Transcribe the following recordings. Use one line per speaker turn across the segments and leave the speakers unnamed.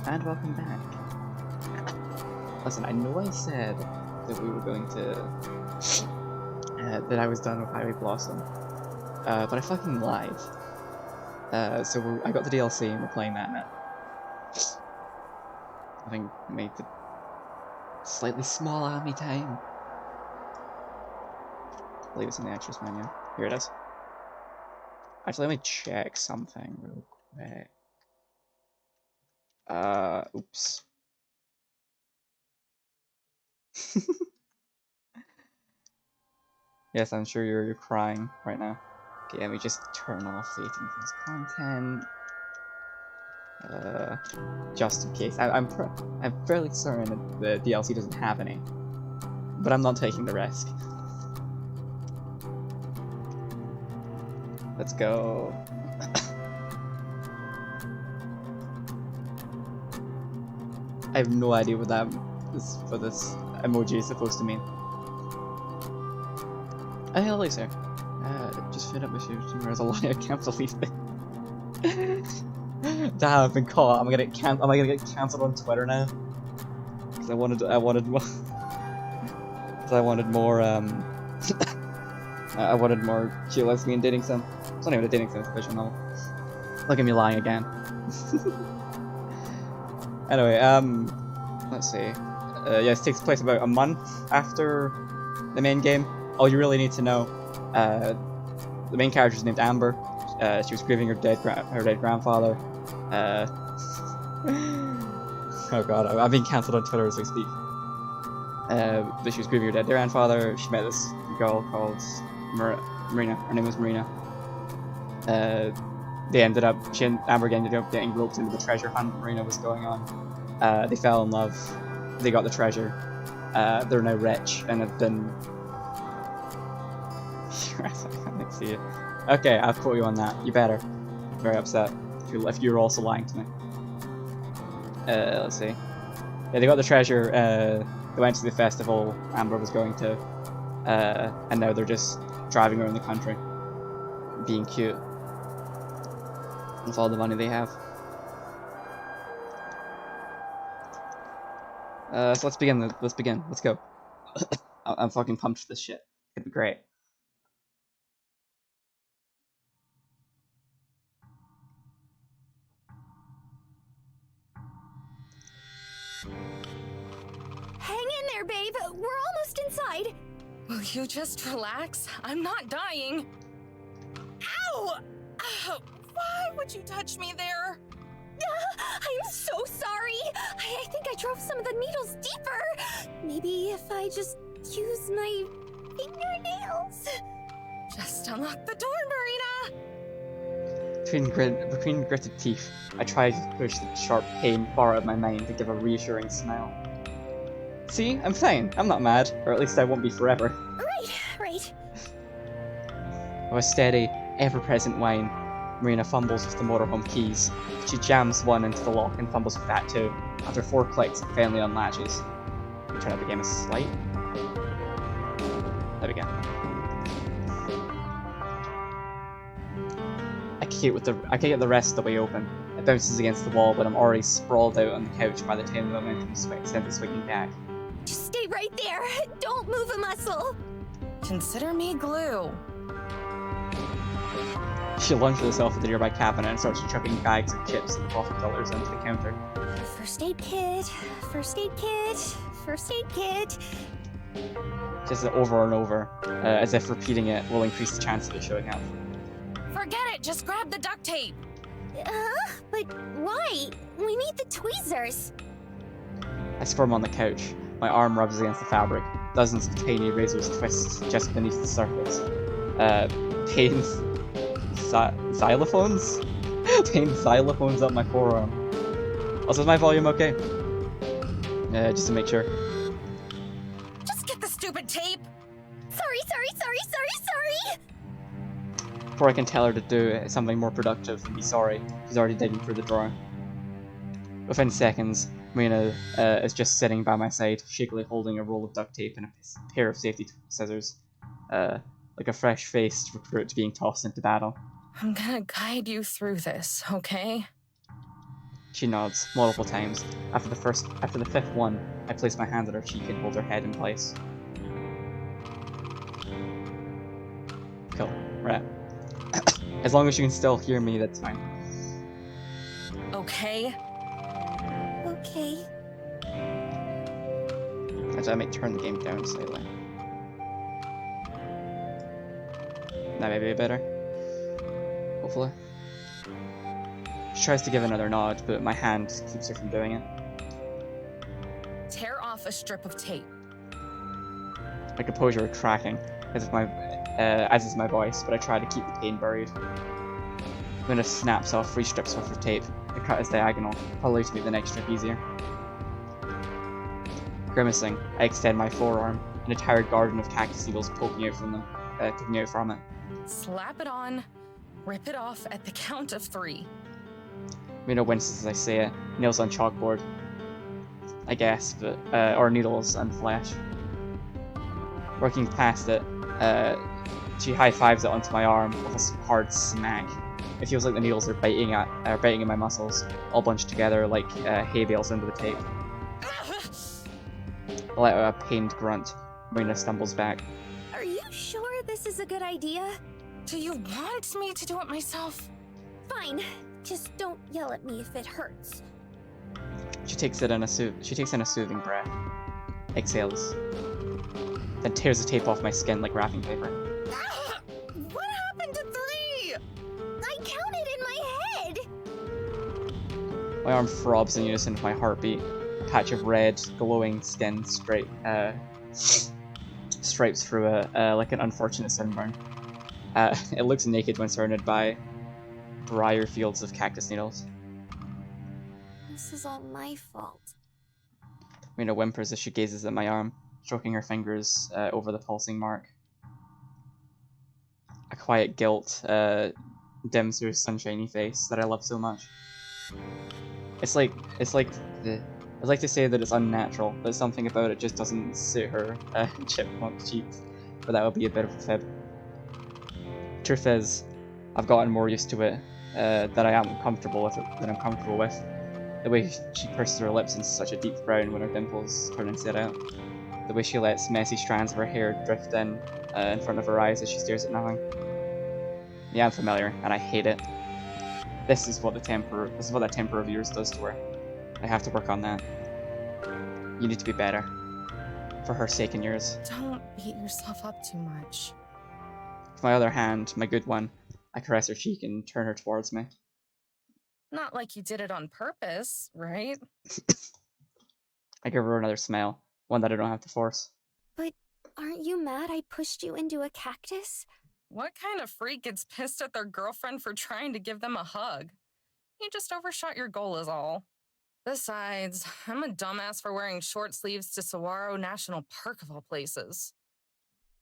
And welcome back. Listen, I know I said that we were going to... that I was done with Highway Blossom, but I fucking lied. So I got the DLC and we're playing that now. I think made the slightly small army time. I believe it's in the extras menu. Here it is. Actually, let me check something real quick. Oops. Yes, I'm sure you're crying right now. Okay, let me just turn off the 18 plus content. Just in case. I'm fairly certain that the DLC doesn't have any, but I'm not taking the risk. Let's go. I have no idea what that is for this emoji is supposed to mean. Oh, hello, sir. Just fed up with you. There's a liar. Can't believe it. Damn, I've been caught. Am I gonna get cancelled on Twitter now? Because I wanted more. Because I wanted more. I wanted more cute lesbian dating sim. It's not even a dating sim, it's a visual novel. Look at me lying again. Anyway, let's see. Yes, it takes place about a month after the main game. All you really need to know, the main character is named Amber. She was grieving her dead grandfather. Oh god, I'm being cancelled on Twitter as we speak. But she was grieving her dead grandfather. She met this girl called Marina. Her name was Marina. Amber ended up getting roped into the treasure hunt Marina was going on. They fell in love. They got the treasure. They're now rich and have been. I can't see it. Okay, I'll quote you on that. You better. I'm very upset if you're also lying to me. Let's see. Yeah, they got the treasure. They went to the festival Amber was going to, and now they're just driving around the country, being cute. That's all the money they have. So let's begin. Let's begin. Let's go. I'm fucking pumped for this shit. It'd be great.
Hang in there, babe. We're almost inside.
Will you just relax? I'm not dying. Ow! Why would you touch me there?
I'm so sorry. I think I drove some of the needles deeper. Maybe if I just use my fingernails.
Just unlock the door, Marina.
Between gritted teeth, I tried to push the sharp pain far out of my mind to give a reassuring smile. See, I'm fine. I'm not mad, or at least I won't be forever.
Right.
With a steady, ever-present whine, Marina fumbles with the motorhome keys. She jams one into the lock and fumbles with that too. After 4 clicks, it finally unlatches. We turn up the game a slight. There we go. I can get the rest of the way open. It bounces against the wall, but I'm already sprawled out on the couch by the time the momentum sent it swinging back.
Just stay right there. Don't move a muscle.
Consider me glue.
She lunges herself at the nearby cabinet and starts chucking bags of chips and coffee dollars onto the counter.
First aid kit. First aid kit. First aid kit.
Just over and over, as if repeating it will increase the chance of it showing up.
Forget it. Just grab the duct tape.
But why? We need the tweezers.
I squirm on the couch. My arm rubs against the fabric. Dozens of tiny razors twist just beneath the surface. Pain xylophones? Pain xylophones up my forearm. Also, is my volume okay? Just to make sure.
Just get the stupid tape.
Sorry.
Before I can tell her to do something more productive than be sorry, she's already digging through the drawer. Within seconds, Marina is just sitting by my side, shakily holding a roll of duct tape and a pair of safety scissors, like a fresh-faced recruit being tossed into battle.
I'm gonna guide you through this, okay?
She nods, multiple times. After the fifth one, I place my hand on her cheek and hold her head in place. Cool. Right. As long as you can still hear me, that's fine.
Okay.
Okay.
Actually, I might turn the game down slightly. That may be better. Hopefully. She tries to give another nod, but my hand keeps her from doing it.
Tear off a strip of tape.
My composure cracking, as is my voice, but I try to keep the pain buried. Luna snaps off 3 strips worth of tape. The cut is diagonal, probably to make the next strip easier. Grimacing, I extend my forearm, an entire garden of cactus needles poking out from it.
Slap it on. Rip it off at the count of 3.
Mina winces as I say it, nails on chalkboard. I guess, but or needles and flesh. Working past it, she high-fives it onto my arm with a hard smack. It feels like the needles are biting in my muscles, all bunched together like hay bales under the tape. I let out a pained grunt. Marina stumbles back.
Are you sure this is a good idea?
Do you want me to do it myself?
Fine. Just don't yell at me if it hurts.
She takes in a soothing breath, exhales, then tears the tape off my skin like wrapping paper.
What happened to 3?
I counted in my head!
My arm throbs in unison with my heartbeat. A patch of red, glowing skin stripes through it like an unfortunate sunburn. It looks naked when surrounded by briar fields of cactus needles.
This is all my fault.
Mina whimpers as she gazes at my arm, stroking her fingers over the pulsing mark. A quiet guilt dims her sunshiny face that I love so much. I'd like to say that it's unnatural, but something about it just doesn't suit her chipmunk cheeks, but that would be a bit of a fib. Truth is, I've gotten more used to it than I'm comfortable with. The way she purses her lips into such a deep brown when her dimples turn inside out. The way she lets messy strands of her hair drift in front of her eyes as she stares at nothing. Yeah, I'm familiar, and I hate it. This is what that temper of yours does to her. I have to work on that. You need to be better. For her sake and yours.
Don't beat yourself up too much.
With my other hand, my good one, I caress her cheek and turn her towards me.
Not like you did it on purpose, right?
I give her another smile, one that I don't have to force.
But aren't you mad I pushed you into a cactus?
What kind of freak gets pissed at their girlfriend for trying to give them a hug? You just overshot your goal is all. Besides, I'm a dumbass for wearing short sleeves to Saguaro National Park of all places.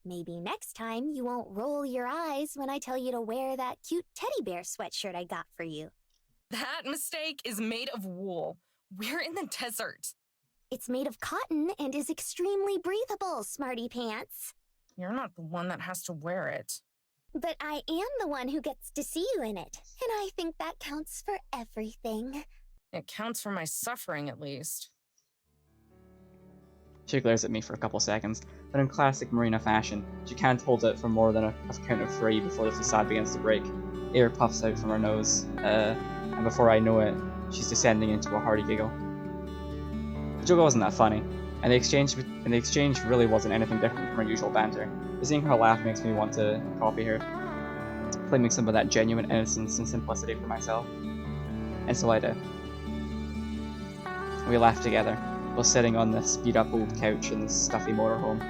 Maybe next time you won't roll your eyes when I tell you to wear that cute teddy bear sweatshirt I got for you.
That mistake is made of wool. We're in the desert.
It's made of cotton and is extremely breathable, smarty pants.
You're not the one that has to wear it.
But I am the one who gets to see you in it, and I think that counts for everything.
It counts for my suffering, at least.
She glares at me for a couple seconds, then in classic Marina fashion, she can't hold it for more than a count of 3 before the facade begins to break. Air puffs out from her nose, and before I know it, she's descending into a hearty giggle. The joke wasn't that funny, and the exchange really wasn't anything different from our usual banter. But seeing her laugh makes me want to copy her, claiming some of that genuine innocence and simplicity for myself. And so I do. We laugh together, while sitting on this beat-up old couch in this stuffy motorhome.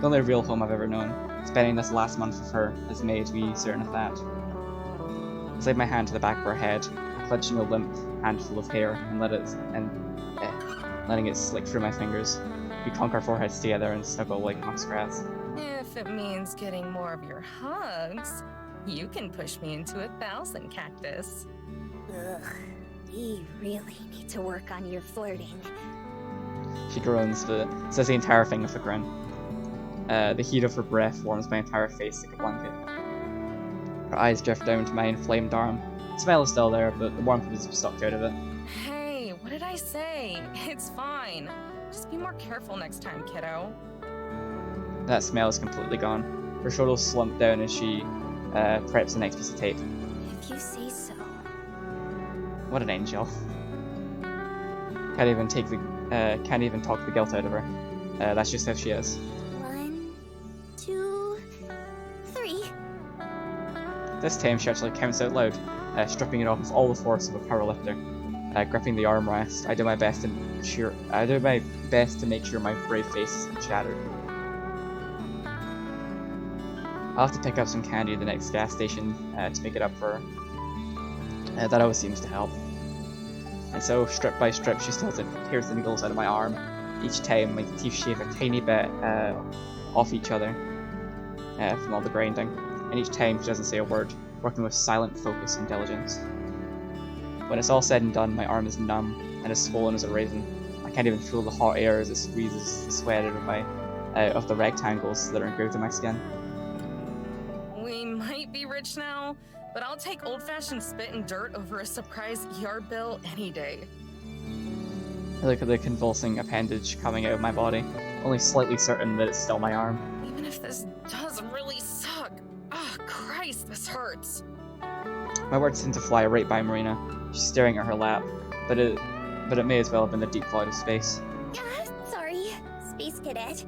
The only real home I've ever known. Spending this last month with her has made me certain of that. I slide my hand to the back of her head, clutching a limp handful of hair and letting it slick through my fingers. We conk our foreheads together and snuggle like muskrats.
If it means getting more of your hugs, you can push me into 1,000 cactus.
Ugh, you really need to work on your flirting.
She groans, but says the entire thing with a grin. The heat of her breath warms my entire face like a blanket. Her eyes drift down to my inflamed arm. The smell is still there, but the warmth is sucked out of it.
Hey, What did I say? It's fine. Just be more careful next time, kiddo.
That smell is completely gone. Her shoulders slump down as she preps the next piece of tape.
If you say so.
What an angel. Can't even talk the guilt out of her. That's just how she is.
1, 2, 3.
This time she actually counts out loud, stripping it off with all the force of a powerlifter. Gripping the armrest, I do my best to make sure my brave face isn't shattered. I'll have to pick up some candy at the next gas station to make it up for her. That always seems to help. And so, strip by strip, she still tears the needles out of my arm. Each time, my teeth shave a tiny bit off each other from all the grinding. And each time, she doesn't say a word, working with silent focus and diligence. When it's all said and done, my arm is numb and as swollen as a raisin. I can't even feel the hot air as it squeezes the sweat out of the rectangles that are engraved in my skin.
We might be rich now, but I'll take old-fashioned spit and dirt over a surprise ER bill any day.
I look at the convulsing appendage coming out of my body, only slightly certain that it's still my arm.
Even if this does really suck. Oh, Christ, this hurts.
My words seem to fly right by Marina. She's staring at her lap, but it may as well have been the deep void of space.
Sorry, Space Cadet.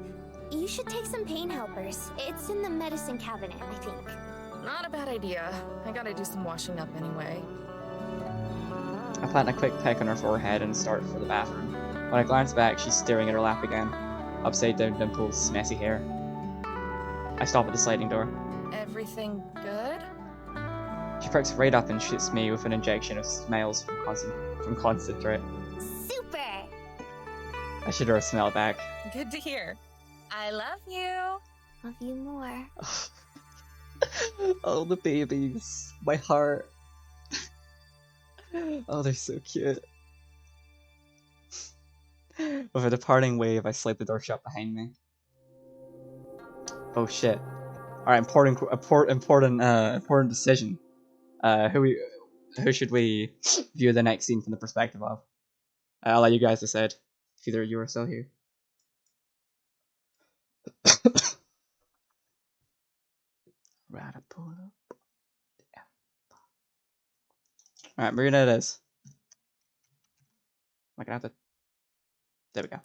You should take some pain helpers. It's in the medicine cabinet, I think.
Not a bad idea. I gotta do some washing up anyway.
I plant a quick peck on her forehead and start for the bathroom. When I glance back, she's staring at her lap again. Upside down dimples, messy hair. I stop at the sliding door.
Everything good?
She perks right up and shoots me with an injection of smiles from concentrate.
Super!
I should her smile back.
Good to hear. I love you.
Love you more.
Oh, the babies. My heart. Oh, they're so cute. With a departing wave, I slide the door shut behind me. Oh shit. Alright, important decision. Who should we view the next scene from the perspective of? I'll let you guys decide, if either of you are still here. Alright, Marina it is. Am I gonna have to... There we go.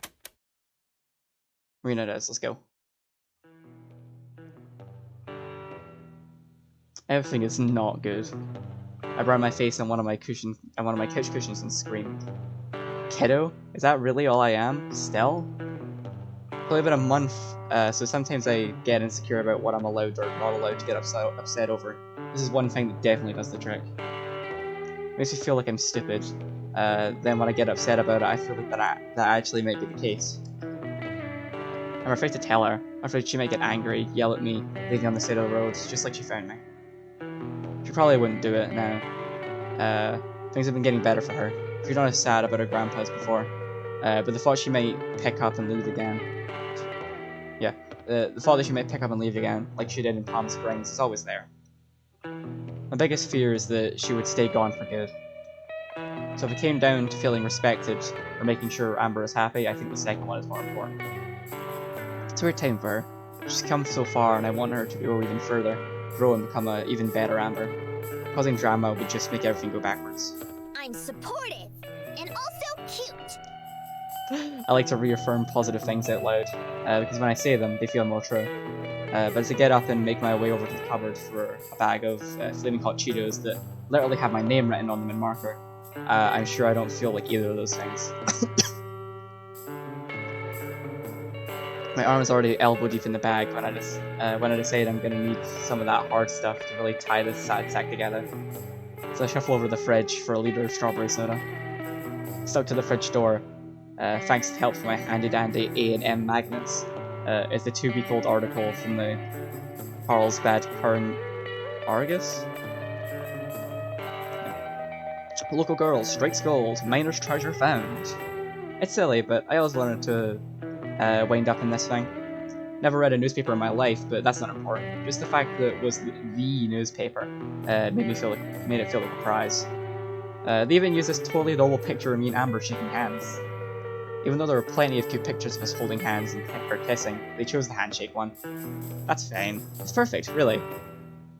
Marina it is, let's go. Everything is not good. I burned my face on one of my couch cushions and screamed. Kiddo? Is that really all I am? Still? Probably been a month, so sometimes I get insecure about what I'm allowed or not allowed to get upset over. This is one thing that definitely does the trick. Makes me feel like I'm stupid. Then when I get upset about it, I feel like that actually might be the case. I'm afraid to tell her. I'm afraid she might get angry, yell at me, leave me on the side of the road, just like she found me. She probably wouldn't do it now. Things have been getting better for her. She's not as sad about her grandpa as before. But the thought she might pick up and leave again. Yeah, the thought that she might pick up and leave again, like she did in Palm Springs, is always there. My biggest fear is that she would stay gone for good. So if it came down to feeling respected or making sure Amber is happy, I think the second one is more important. It's a weird time for her. She's come so far and I want her to go even further, grow and become an even better Amber. Causing drama would just make everything go backwards.
I'm supportive and also cute.
I like to reaffirm positive things out loud, because when I say them, they feel more true. But as I get up and make my way over to the cupboard for a bag of flaming hot Cheetos that literally have my name written on them in marker, I'm sure I don't feel like either of those things. My arm is already elbow deep in the bag when I decide I'm gonna need some of that hard stuff to really tie this sad sack together. So I shuffle over the fridge for a liter of strawberry soda. Stuck to the fridge door, thanks to help from my handy-dandy A&M magnets, is the 2-week-old article from the Carlsbad Current Argus? Local girl strikes gold, miner's treasure found. It's silly, but I always wanted to wind up in this thing. Never read a newspaper in my life, but that's not important. Just the fact that it was the newspaper made it feel like a prize. They even used this totally normal picture of me and Amber shaking hands. Even though there were plenty of cute pictures of us holding hands and her kissing, they chose the handshake one. That's fine. It's perfect, really.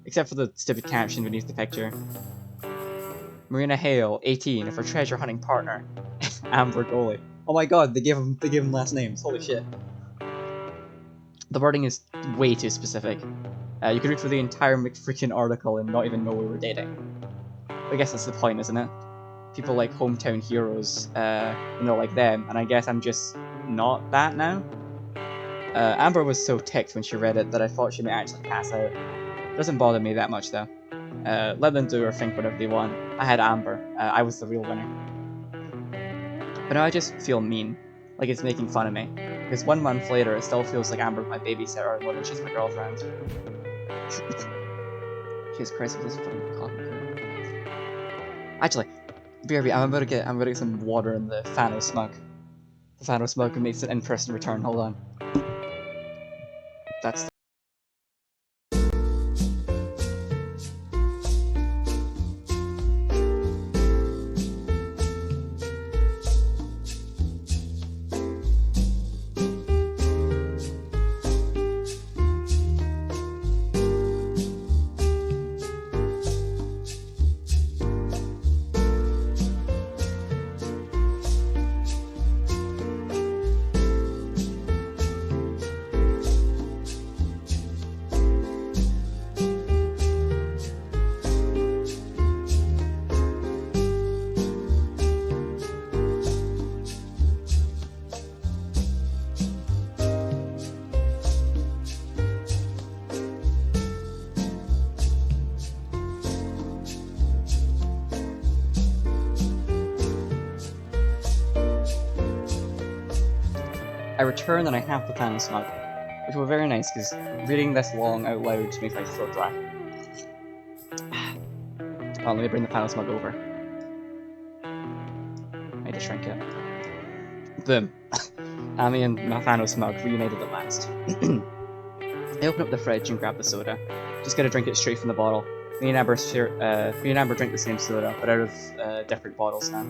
Except for the stupid caption beneath the picture. Marina Hale, 18, of her treasure hunting partner, Amber Goalie. Oh my god, they gave him last names. Holy shit. The wording is way too specific. You could read through the entire freaking article and not even know we were dating. I guess that's the point, isn't it? People like hometown heroes, like them, and I guess I'm just not that now. Amber was so ticked when she read it that I thought she may actually pass out. Doesn't bother me that much though. Let them do or think whatever they want. I had Amber. I was the real winner. But now I just feel mean, like it's making fun of me. Because 1 month later, it still feels like Amber's my babysitter more than she's my girlfriend. Jesus Christ, this fucking coffee. Actually, BRB, I'm gonna get some water in the Phano Smug. The Phano Smug makes an in-person return. Hold on. That's. I return and I have the Phano Smug, which was very nice because reading this long out loud makes my throat dry. Well, let me bring the Phano Smug over. I need to shrink it. Boom. Amy and my Phano Smug reunited at last. I open up the fridge and grab the soda. Just gonna drink it straight from the bottle. Me and Amber drink the same soda, but out of different bottles now.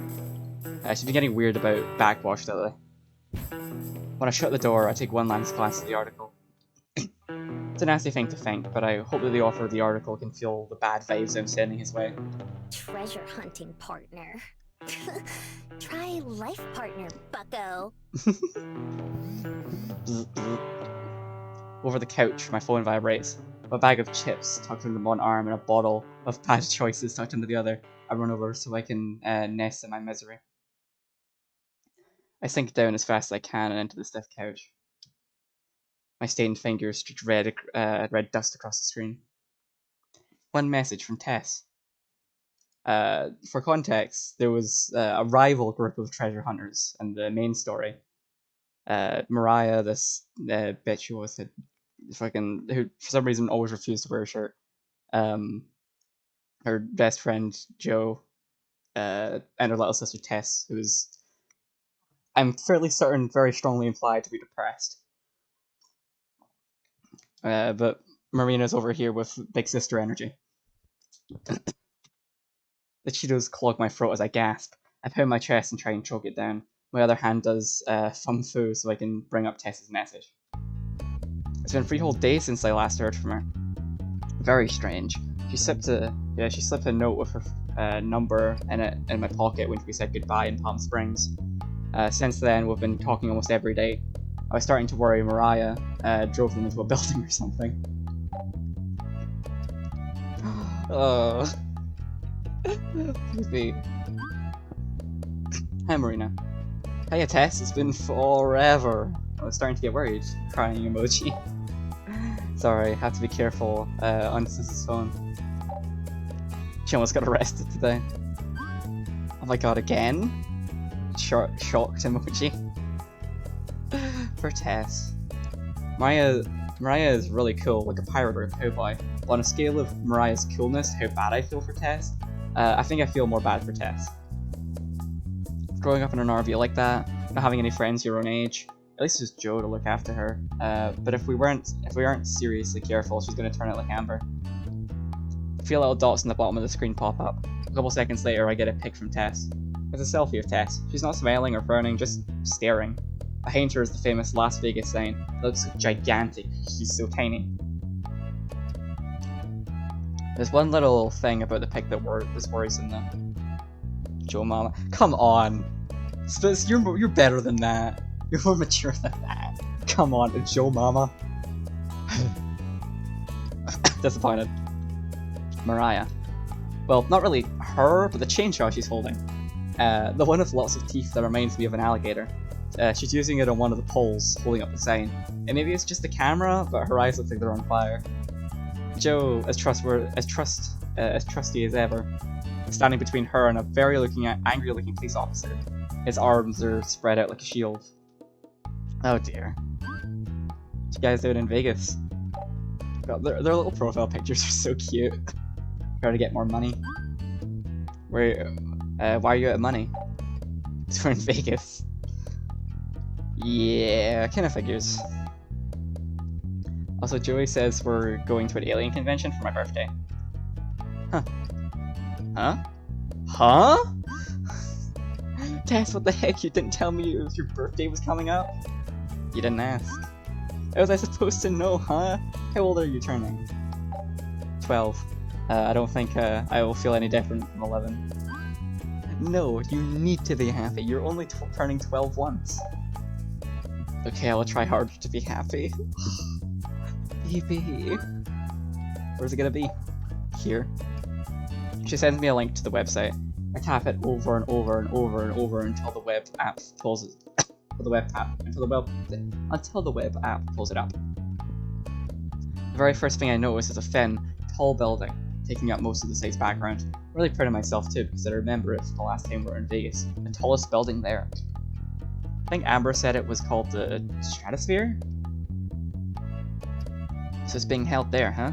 She's been getting weird about backwash lately. When I shut the door, I take one last glance at the article. It's a nasty thing to think, but I hope that the author of the article can feel the bad vibes I'm sending his way.
Treasure hunting partner. Try life partner, bucko.
Over the couch, my phone vibrates. A bag of chips tucked under one arm and a bottle of bad choices tucked under the other. I run over so I can nest in my misery. I sink down as fast as I can and into the stiff couch. My stained fingers streak red dust across the screen. One message from Tess. For context, there was a rival group of treasure hunters in the main story. Mariah, this bitch who was who for some reason always refused to wear a shirt. Her best friend Joe, and her little sister Tess, who was, I'm fairly certain, very strongly implied to be depressed. But Marina's over here with big sister energy. The Cheetos clog my throat as I gasp. I pound my chest and try and choke it down. My other hand does thumb fu so I can bring up Tess's message. It's been 3 whole days since I last heard from her. Very strange. She slipped a note with her number in my pocket when we said goodbye in Palm Springs. Since then, we've been talking almost every day. I was starting to worry Mariah drove them into a building or something. Oh. Please be. Hi Marina. Hiya Tess, it's been forever. I was starting to get worried. Crying emoji. Sorry, have to be careful on Sis's phone. She almost got arrested today. Oh my god, again? Shocked emoji. For Tess. Mariah is really cool, like a pirate or a cowboy. But on a scale of Mariah's coolness, how bad I feel for Tess, I think I feel more bad for Tess. Growing up in an RV like that, not having any friends your own age, at least just Joe to look after her. But if we aren't seriously careful, she's gonna turn out like Amber. A few little dots on the bottom of the screen pop up. A couple seconds later, I get a pic from Tess. It's a selfie of Tess. She's not smiling or frowning, just staring. Behind her is the famous Las Vegas sign. It looks gigantic. She's so tiny. There's one little thing about the pic that was worrisome though. Joe Mama. Come on! Spitz, you're better than that. You're more mature than that. Come on, Joe Mama. Disappointed. Mariah. Well, not really her, but the chainsaw she's holding. The one with lots of teeth that reminds me of an alligator. She's using it on one of the poles, holding up the sign. And maybe it's just the camera, but her eyes look like they're on fire. Joe, as trusty as ever, standing between her and a angry-looking police officer. His arms are spread out like a shield. Oh dear. What you guys doing in Vegas? God, their little profile pictures are so cute. Try to get more money. Why are you out of money? We're in Vegas. Yeah, kinda figures. Also, Joey says we're going to an alien convention for my birthday. Huh. Huh? Huh? Tess, what the heck? You didn't tell me your birthday was coming up? You didn't ask. How was I supposed to know, huh? How old are you turning? 12. I don't think I will feel any different from 11. No, you need to be happy. You're only turning 12 once. Okay, I will try harder to be happy. Baby. Where's it gonna be? Here. She sends me a link to the website. I tap it over and over and over and over until the web app pulls it. Until the web app pulls it up. The very first thing I notice is a thin, tall building, taking up most of the site's background. I'm really proud of myself too, because I remember it from the last time we were in Vegas. The tallest building there. I think Amber said it was called the Stratosphere? So it's being held there, huh?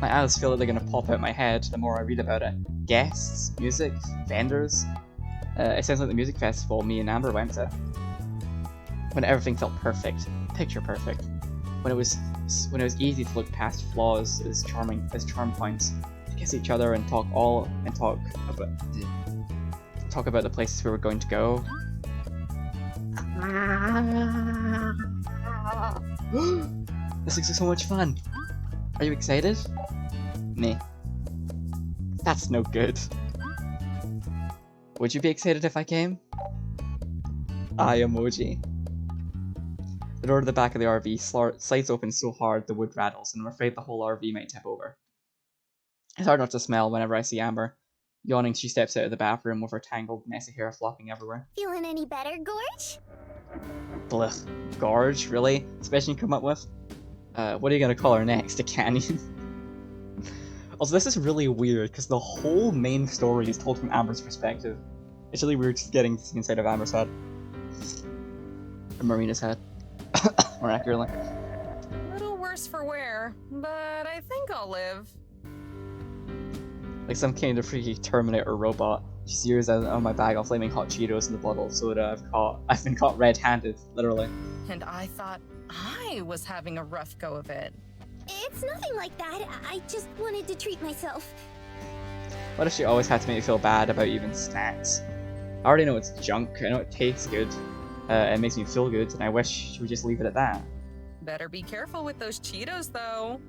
My eyes feel like they're gonna pop out my head the more I read about it. Guests, music, vendors. It sounds like the music festival me and Amber went to. When everything felt perfect, picture perfect. When it was easy to look past flaws as charm points, to kiss each other and talk about the places we were going to go. This looks like so much fun. Are you excited? Me. That's no good. Would you be excited if I came? Eye emoji. The door to the back of the RV slides open so hard the wood rattles, and I'm afraid the whole RV might tip over. It's hard not to smile whenever I see Amber. Yawning, she steps out of the bathroom with her tangled, messy hair flopping everywhere.
Feeling any better, Gorge?
Blech. Gorge? Really? Especially you come up with? What are you gonna call her next? A canyon? Also, this is really weird, because the whole main story is told from Amber's perspective. It's really weird just getting to see inside of Amber's head. Or Marina's head. More accurately.
A little worse for wear, but I think I'll live.
Like some kind of freaky Terminator robot. She sears out on my bag of flaming hot Cheetos and the bottle of soda I've been caught red-handed, literally.
And I thought I was having a rough go of it.
It's nothing like that. I just wanted to treat myself.
What if she always had to make me feel bad about even snacks? I already know it's junk, I know it tastes good, it makes me feel good, and I wish she would just leave it at that.
Better be careful with those Cheetos, though.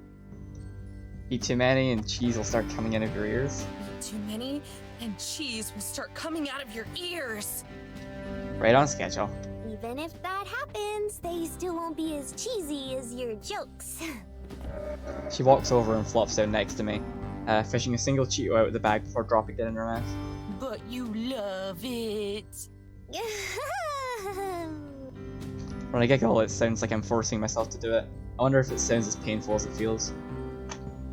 Eat too many and cheese will start coming out of your ears.
Eat too many, and cheese will start coming out of your ears.
Right on schedule.
Even if that happens, they still won't be as cheesy as your jokes.
She walks over and flops down next to me, fishing a single Cheeto out of the bag before dropping it in her mouth.
But you love it.
When I giggle, it sounds like I'm forcing myself to do it. I wonder if it sounds as painful as it feels.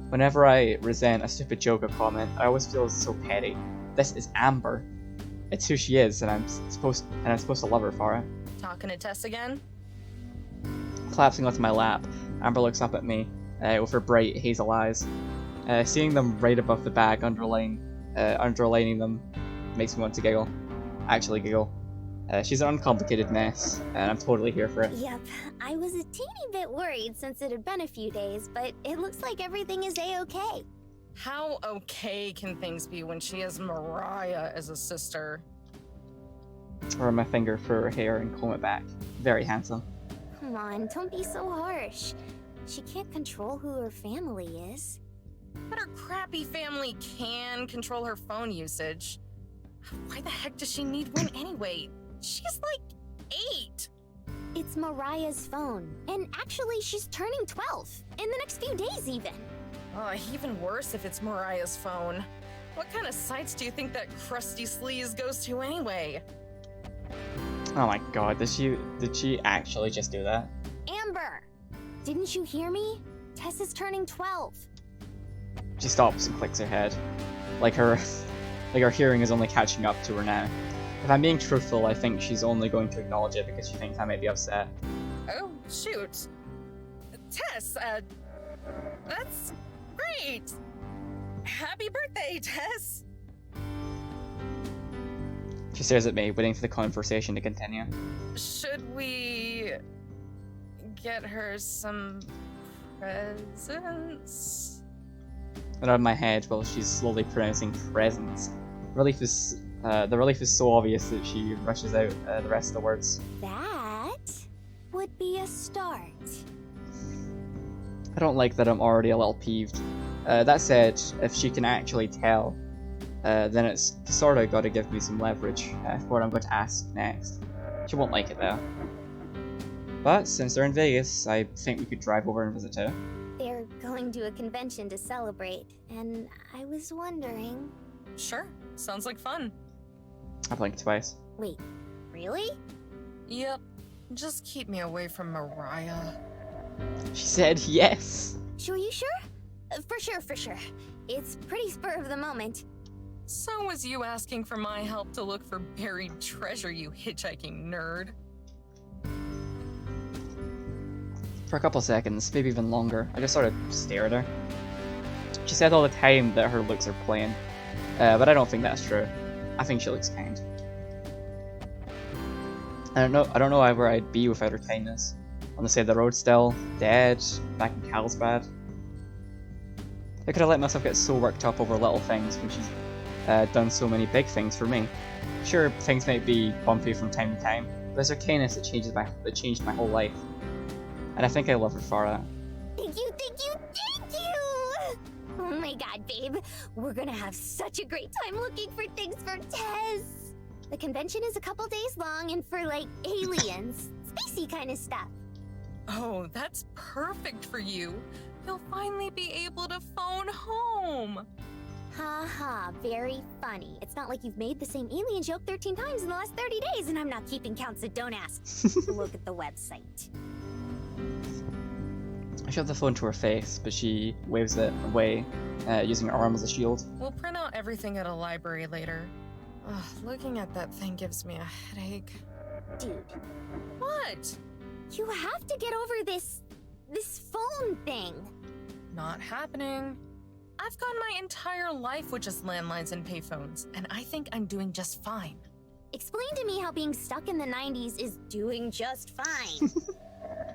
Whenever I resent a stupid joke or comment, I always feel so petty. This is Amber. It's who she is, and I'm supposed to love her for it.
Talking to Tess again?
Collapsing onto my lap, Amber looks up at me with her bright hazel eyes. Seeing them right above the bag, underlining them, makes me want to giggle. Actually giggle. She's an uncomplicated mess, and I'm totally here for it.
Yep, I was a teeny bit worried since it had been a few days, but it looks like everything is a-okay.
How okay can things be when she has Mariah as a sister?
Run my finger through her hair and comb it back. Very handsome.
Come on, don't be so harsh. She can't control who her family is.
But her crappy family can control her phone usage. Why the heck does she need one anyway? She's like 8.
It's Mariah's phone, and actually she's turning 12, in the next few days even.
Even worse if it's Mariah's phone. What kind of sites do you think that crusty sleaze goes to anyway?
Oh my god, did she actually just do that?
Amber! Didn't you hear me? Tess is turning 12.
She stops and clicks her head. Like her hearing is only catching up to her now. If I'm being truthful, I think she's only going to acknowledge it because she thinks I may be upset.
Oh, shoot. Tess, that's great! Happy birthday, Tess!
She stares at me, waiting for the conversation to continue.
Should we get her some presents?
I nod my head while she's slowly pronouncing presents. The relief is so obvious that she rushes out the rest of the words.
That would be a start.
I don't like that I'm already a little peeved. That said, if she can actually tell, then it's sort of got to give me some leverage for what I'm going to ask next. She won't like it though. But since they're in Vegas, I think we could drive over and visit her.
They're going to a convention to celebrate, and I was wondering...
Sure, sounds like fun.
I blinked twice.
Wait, really?
Yep, just keep me away from Mariah.
She said yes!
Sure, you sure? For sure. It's pretty spur of the moment.
So was you asking for my help to look for buried treasure, you hitchhiking nerd.
For a couple seconds, maybe even longer, I just sort of stared at her. She said all the time that her looks are plain, but I don't think that's true. I think she looks kind. I don't know where I'd be without her kindness. On the side of the road still, dead, back in Carlsbad. I could have let myself get so worked up over little things when she's done so many big things for me. Sure, things might be bumpy from time to time, but it's her kindness that changed my whole life. And I think I love her for that.
Thank you! Oh my god, babe. We're gonna have such a great time looking for things for Tess. The convention is a couple days long and for, like, aliens. Spacey kind of stuff.
Oh, that's perfect for you. You'll finally be able to phone home.
Ha, very funny. It's not like you've made the same alien joke 13 times in the last 30 days and I'm not keeping count, so don't ask. Look at the website.
I shove the phone to her face, but she waves it away, using her arm as a shield.
We'll print out everything at a library later. Ugh, looking at that thing gives me a headache.
Dude,
What?
you have to get over this phone thing.
Not happening. I've gone my entire life with just landlines and payphones, and I think I'm doing just fine.
Explain to me how being stuck in the 90s is doing just fine.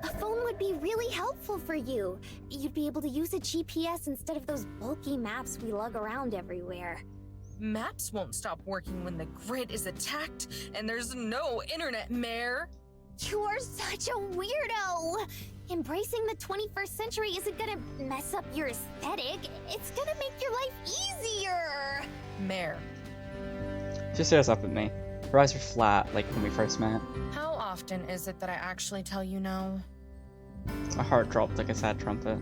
A phone would be really helpful for you. You'd be able to use a GPS instead of those bulky maps we lug around everywhere.
Maps won't stop working when the grid is attacked, and there's no internet, Mare.
You are such a weirdo! Embracing the 21st century isn't gonna mess up your aesthetic. It's gonna make your life easier!
Mare.
She stares up at me. Her eyes are flat, like when we first met.
How often is it that I actually tell you no?
My heart dropped like a sad trumpet.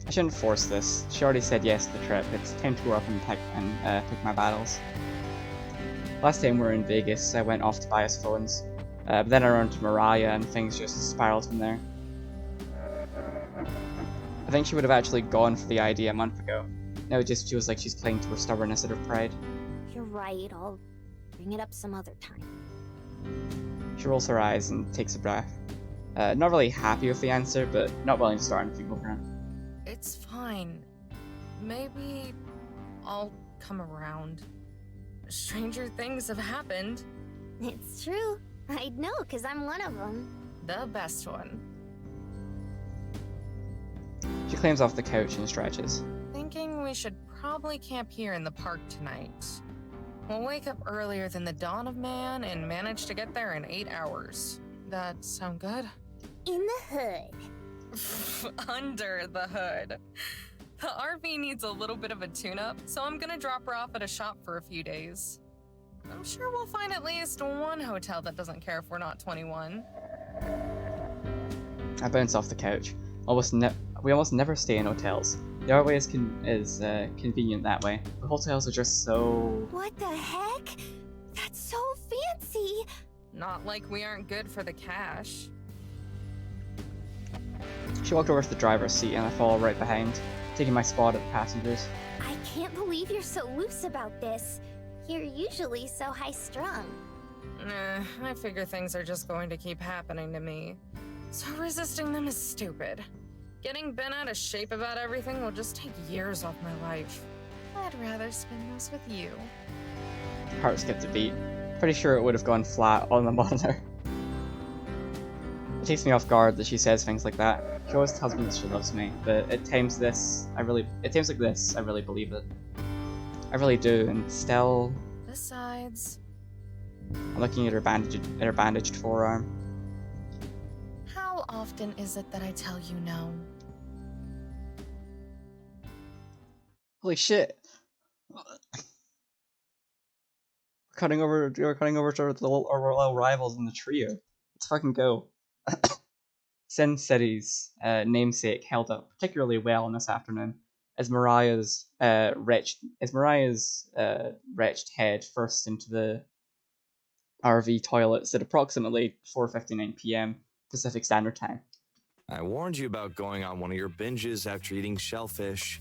I shouldn't force this. She already said yes to the trip. It's time to go up and pick my battles. Last time we were in Vegas, I went off to buy us phones. But then I ran to Mariah and things just spiraled from there. I think she would have actually gone for the idea a month ago. Now it just feels like she's clinging to her stubbornness and her pride.
You're right, I'll bring it up some other time.
She rolls her eyes and takes a breath. Not really happy with the answer, but not willing to start anything over it.
It's fine. Maybe I'll come around. Stranger things have happened.
It's true. I'd know, because I'm one of them.
The best one.
She climbs off the couch and stretches.
Thinking we should probably camp here in the park tonight. We'll wake up earlier than the dawn of man and manage to get there in 8 hours. That sound good?
In the hood.
Under the hood. The RV needs a little bit of a tune-up, so I'm gonna drop her off at a shop for a few days. I'm sure we'll find at least one hotel that doesn't care if we're not 21.
I bounce off the couch. We almost never stay in hotels. The RV is convenient that way, but hotels are just so...
What the heck? That's so fancy!
Not like we aren't good for the cash.
She walked over to the driver's seat and I follow right behind, taking my spot at the passengers.
I can't believe you're so loose about this. You're usually so high-strung.
I figure things are just going to keep happening to me. So resisting them is stupid. Getting bent out of shape about everything will just take years off my life. I'd rather spend those with you.
Heart skipped a beat. Pretty sure it would have gone flat on the monitor. It takes me off guard that she says things like that. She always tells me that she loves me, but at times like this, I really believe it. I really do, and still...
Besides...
I'm looking at her bandaged forearm.
How often is it that I tell you no?
Holy shit! We're cutting over to our little rivals in the trio. Let's fucking go. Sin City's namesake held up particularly well this afternoon as Mariah's wretched head first into the RV toilets at approximately 4:59 p.m. Pacific Standard Time.
I warned you about going on one of your binges after eating shellfish.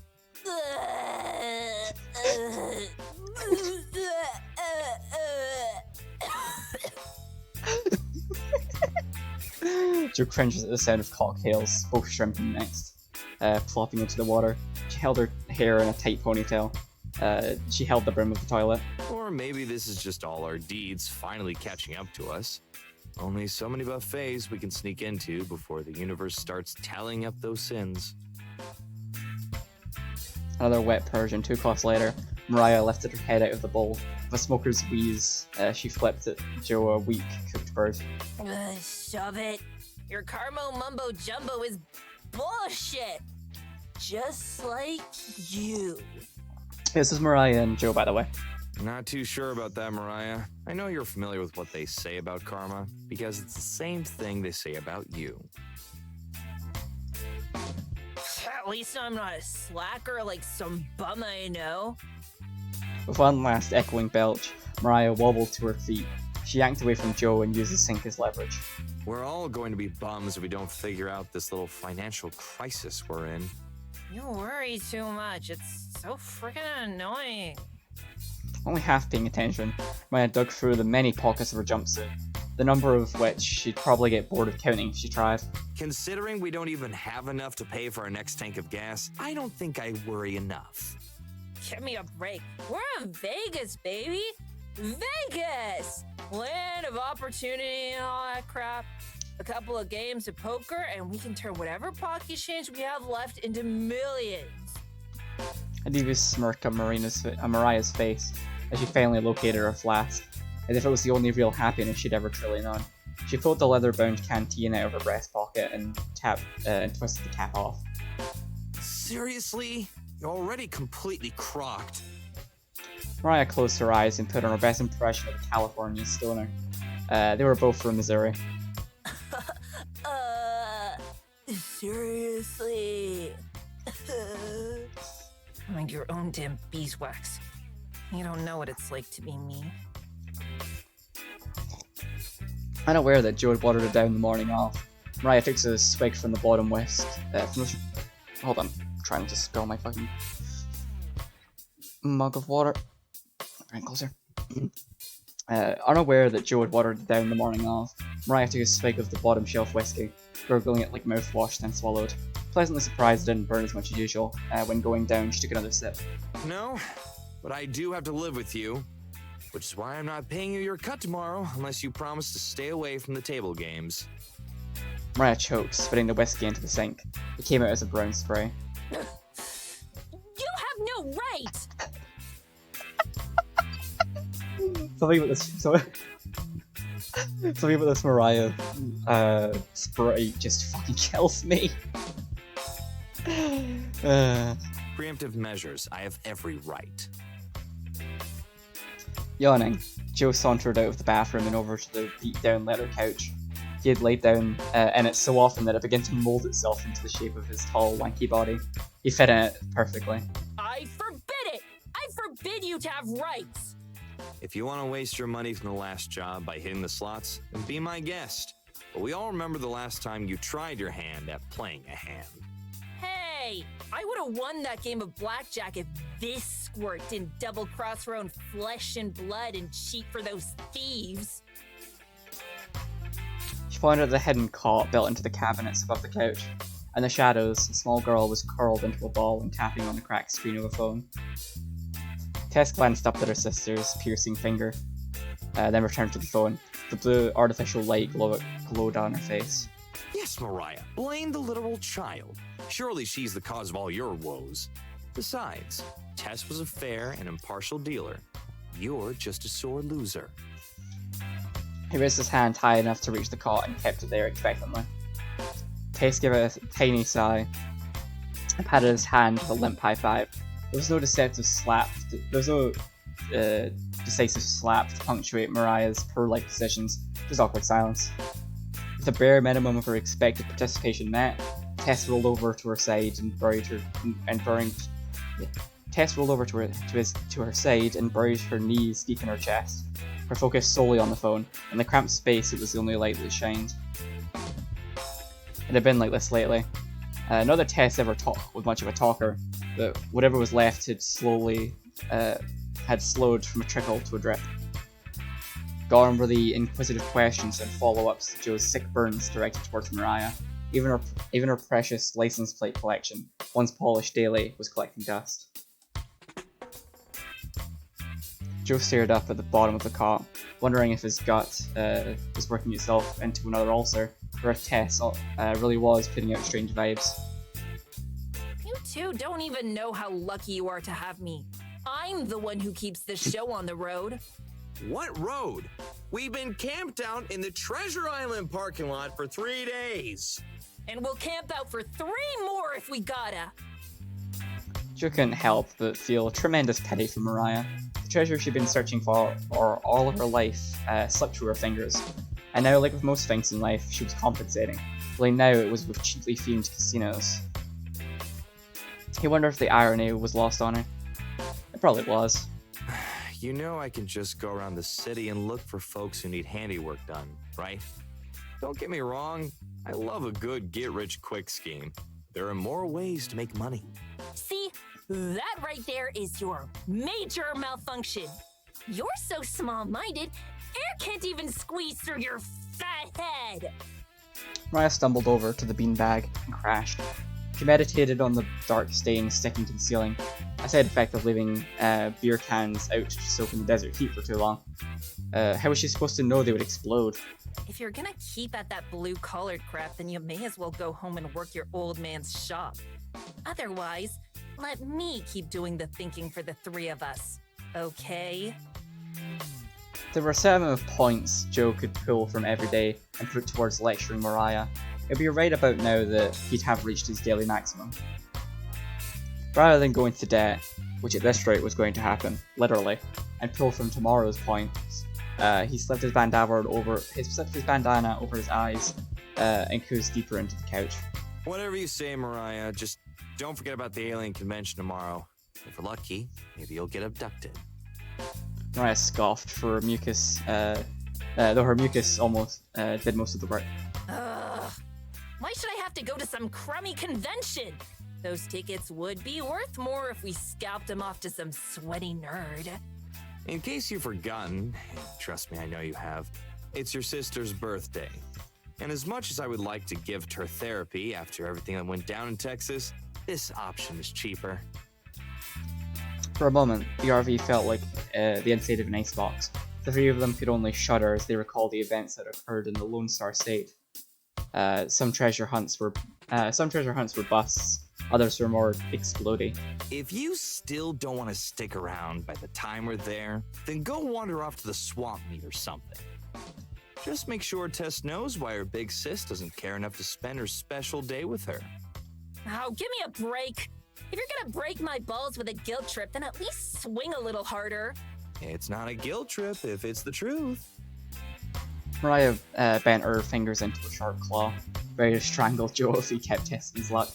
Joe cringes at the sound of cocktails, both shrimp and mixed, plopping into the water. She held her hair in a tight ponytail. She held the brim of the toilet.
Or maybe this is just all our deeds finally catching up to us. Only so many buffets we can sneak into before the universe starts tallying up those sins.
Another wet purge, and 2 cloths later, Mariah lifted her head out of the bowl. With a smoker's wheeze, she flipped at Joe a weak cooked bird.
Shove it. Your Carmo Mumbo Jumbo is bullshit. Just like you.
This is Mariah and Joe, by the way.
Not too sure about that, Mariah. I know you're familiar with what they say about karma, because it's the same thing they say about you.
At least I'm not a slacker like some bum I know.
With one last echoing belch, Mariah wobbled to her feet. She yanked away from Joe and used the sink as leverage.
We're all going to be bums if we don't figure out this little financial crisis we're in.
You worry too much. It's so freaking annoying.
Only half paying attention, Mariah dug through the many pockets of her jumpsuit, the number of which she'd probably get bored of counting if she tried.
Considering we don't even have enough to pay for our next tank of gas, I don't think I worry enough.
Give me a break. We're in Vegas, baby. Vegas! Land of opportunity and all that crap. A couple of games of poker and we can turn whatever pocket change we have left into millions.
A devious smirk on Mariah's face as she finally located her flask, as if it was the only real happiness she'd ever truly known. She pulled the leather-bound canteen out of her breast pocket and twisted the cap off.
Seriously? You're already completely crocked.
Mariah closed her eyes and put on her best impression of a California stoner. They were both from Missouri.
Seriously? Like your own damn beeswax. You don't know what it's like to be me.
Unaware that Joe had watered it down the morning off, Mariah takes a swig from the bottom whisk. Hold on, I'm trying to spill my fucking mug of water. Bring it closer. Unaware that Joe had watered it down the morning off, Mariah took a swig of the bottom shelf whiskey, gurgling it like mouthwash, then swallowed. Pleasantly surprised it didn't burn as much as usual. When going down, she took another sip.
No, but I do have to live with you, which is why I'm not paying you your cut tomorrow unless you promise to stay away from the table games.
Mariah choked, spitting the whiskey into the sink. It came out as a brown spray.
You have no right!
Something about this Mariah sprite just fucking kills me.
Preemptive measures. I have every right.
Yawning, Joe sauntered out of the bathroom and over to the beat-down leather couch. He had laid down in it so often that it began to mold itself into the shape of his tall, lanky body. He fit in it perfectly.
I forbid it! I forbid you to have rights!
If you want to waste your money from the last job by hitting the slots, then be my guest. But we all remember the last time you tried your hand at playing a hand.
Hey, I would have won that game of blackjack if this squirt didn't double-cross her own flesh and blood and cheat for those thieves.
She pointed at the hidden cot built into the cabinets above the couch. In the shadows, a small girl was curled into a ball and tapping on the cracked screen of a phone. Tess glanced up at her sister's piercing finger, then returned to the phone. The blue artificial light glowed on her face.
Yes, Mariah, blame the literal child. Surely she's the cause of all your woes. Besides, Tess was a fair and impartial dealer. You're just a sore loser.
He raised his hand high enough to reach the cot and kept it there expectantly. Tess gave a tiny sigh and patted his hand with a limp high five. There was no decisive slap to punctuate Mariah's purr-like decisions. Just awkward silence. With the bare minimum of her expected participation met, Tess rolled over to her side and buried her knees deep in her chest. Her focus solely on the phone. In the cramped space, it was the only light that shined. It had been like this lately. Not that Tess ever was much of a talker, but whatever was left had slowed from a trickle to a drip. Gone were the inquisitive questions and follow-ups to Joe's sick burns directed towards Mariah. Even her precious license plate collection, once polished daily, was collecting dust. Joe stared up at the bottom of the cot, wondering if his gut was working itself into another ulcer, or if Tess really was putting out strange vibes.
You two don't even know how lucky you are to have me. I'm the one who keeps the show on the road.
What road? We've been camped out in the Treasure Island parking lot for 3 days.
And we'll camp out for 3 more if we gotta.
Joe couldn't help but feel tremendous pity for Mariah. The treasure she'd been searching for all of her life slipped through her fingers. And now, like with most things in life, she was compensating. Only now it was with cheaply themed casinos. He wondered if the irony was lost on her. It probably was.
You know I can just go around the city and look for folks who need handiwork done, right? Don't get me wrong, I love a good get-rich-quick scheme. There are more ways to make money.
See, that right there is your major malfunction. You're so small-minded, air can't even squeeze through your fat head.
Mariah stumbled over to the beanbag and crashed. She meditated on the dark stain sticking to the ceiling, a side effect of leaving beer cans out to soak in the desert heat for too long. How was she supposed to know they would explode?
If you're gonna keep at that blue-collared crap, then you may as well go home and work your old man's shop. Otherwise, let me keep doing the thinking for the 3 of us, okay?
There were a certain amount of points Joe could pull from every day and put towards lecturing Mariah. It'd be right about now that he'd have reached his daily maximum. Rather than going to debt, which at this rate was going to happen, literally, and pull from tomorrow's points, he slipped his bandana over his eyes and cruised deeper into the couch.
Whatever you say, Mariah, just don't forget about the alien convention tomorrow. If we're lucky, maybe you'll get abducted.
Mariah scoffed, for her mucus, though her mucus almost did most of the work.
Ugh. Why should I have to go to some crummy convention? Those tickets would be worth more if we scalped them off to some sweaty nerd.
In case you've forgotten, and trust me, I know you have, it's your sister's birthday. And as much as I would like to give her therapy after everything that went down in Texas, this option is cheaper.
For a moment, the RV felt like the inside of an icebox. The 3 of them could only shudder as they recalled the events that occurred in the Lone Star State. Some treasure hunts were busts. Others were more explodey.
If you still don't want to stick around by the time we're there, then go wander off to the swamp meet or something. Just make sure Tess knows why her big sis doesn't care enough to spend her special day with her.
Oh, give me a break. If you're gonna break my balls with a guilt trip, then at least swing a little harder.
It's not a guilt trip if it's the truth.
Mariah bent her fingers into a sharp claw, ready to strangle Joe if he kept testing his luck.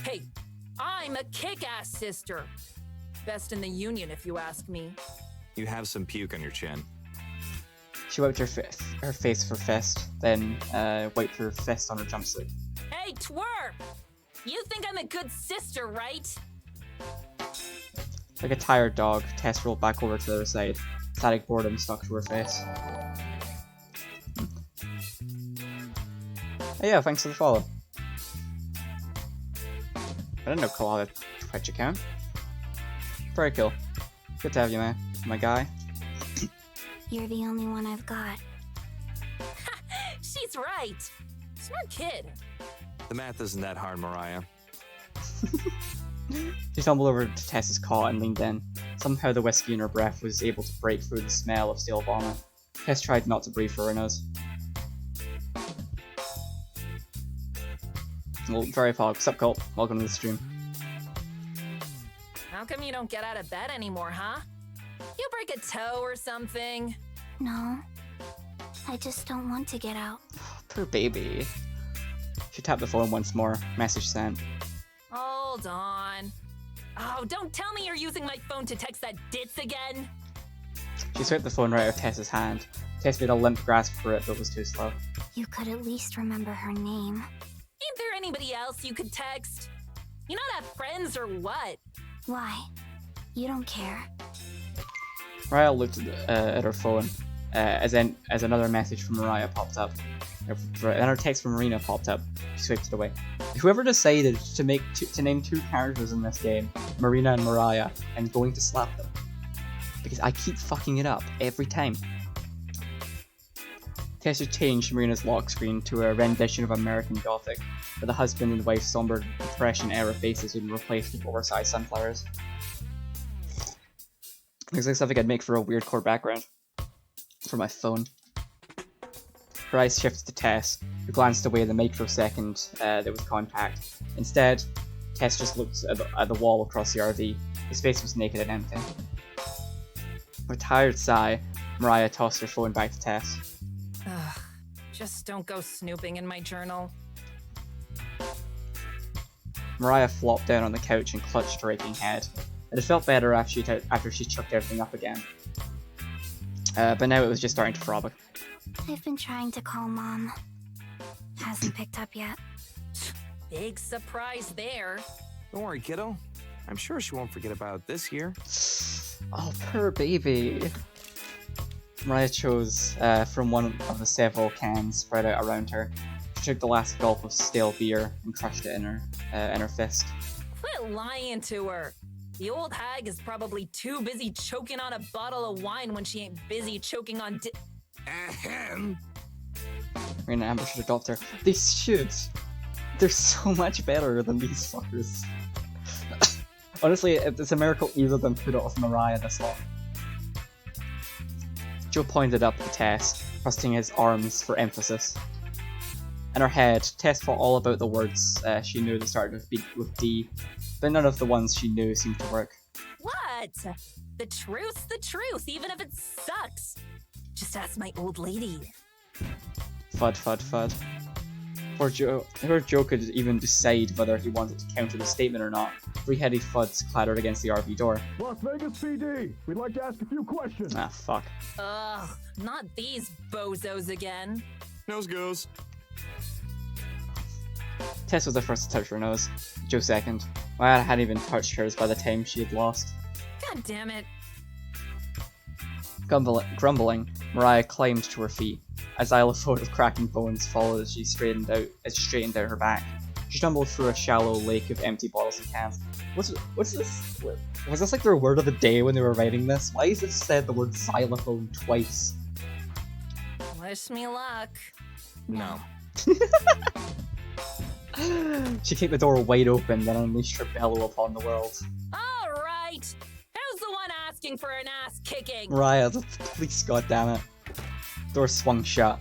Hey, I'm a kick-ass sister. Best in the union, if you ask me.
You have some puke on your chin.
She wiped her face for fist, then wiped her fist on her jumpsuit.
Hey, twerp! You think I'm a good sister, right?
Like a tired dog, Tess rolled back over to the other side. Static boredom stuck to her face. Oh yeah, thanks for the follow. I didn't know Cole had a Twitch account. Very cool. Good to have you, man. My guy.
You're the only one I've got.
She's right. Smart kid.
The math isn't that hard, Mariah.
She tumbled over to Tess's cot and leaned in. Somehow the whiskey in her breath was able to break through the smell of stale vomit. Tess tried not to breathe through her nose. Well, very fog. Sup, Colt? Welcome to the stream.
How come you don't get out of bed anymore, huh? You break a toe or something?
No. I just don't want to get out.
Poor baby. She tapped the phone once more. Message sent.
Hold on. Oh, don't tell me you're using my phone to text that ditz again.
She swept the phone right out of Tess's hand. Tess made a limp grasp for it, but was too slow.
You could at least remember her name.
Ain't there anybody else you could text? You not have friends or what?
Why? You don't care.
Mariah looked at her phone as another message from Mariah popped up. And her text from Marina popped up. She swiped it away. Whoever decided to name two characters in this game, Marina and Mariah, I'm going to slap them. Because I keep fucking it up every time. Tessa changed Marina's lock screen to a rendition of American Gothic, where the husband and wife's somber depression-era faces had been replaced with oversized sunflowers. Looks like something I'd make for a weird core background. For my phone. Her eyes shifted to Tess, who glanced away the microsecond there was contact. Instead, Tess just looked at the wall across the RV. His face was naked and empty. With a tired sigh, Mariah tossed her phone back to Tess.
Ugh, just don't go snooping in my journal.
Mariah flopped down on the couch and clutched her aching head. It had felt better after she chucked everything up again. But now it was just starting to throb.
I've been trying to call Mom. Hasn't picked up yet.
Big surprise there.
Don't worry, kiddo. I'm sure she won't forget about it this year.
Oh, poor baby. Mariah chose from one of the several cans spread out around her. She took the last gulp of stale beer and crushed it in her fist.
Quit lying to her. The old hag is probably too busy choking on a bottle of wine when she ain't busy choking on
Ahem.
Marina and Amber should adopt her. They should. They're so much better than these fuckers. Honestly, it's a miracle either of them put it off Mariah this long. Joe pointed up at Tess, thrusting his arms for emphasis. In her head, Tess thought all about the words she knew that started with D, but none of the ones she knew seemed to work.
What? The truth, even if it sucks. Just ask my old lady.
Fud, fud, fud. Poor Joe could even decide whether he wanted to counter the statement or not. Three heady thuds clattered against the RV door.
Las Vegas PD, we'd like to ask a few questions.
Ah, fuck.
Ugh, not these bozos again.
Nose goes.
Tess was the first to touch her nose. Joe second. Mariah hadn't even touched hers by the time she had lost.
God damn it.
Grumbling, Mariah climbed to her feet. A xylophone of cracking bones followed as she straightened out her back. She stumbled through a shallow lake of empty bottles and cans. What's this? Was this like their word of the day when they were writing this? Why is it said the word xylophone twice?
Wish me luck.
No.
She kicked the door wide open, then unleashed her bellow upon the world.
All right. Who's the one asking for an ass kicking?
Mariah, please, goddammit. Door swung shut.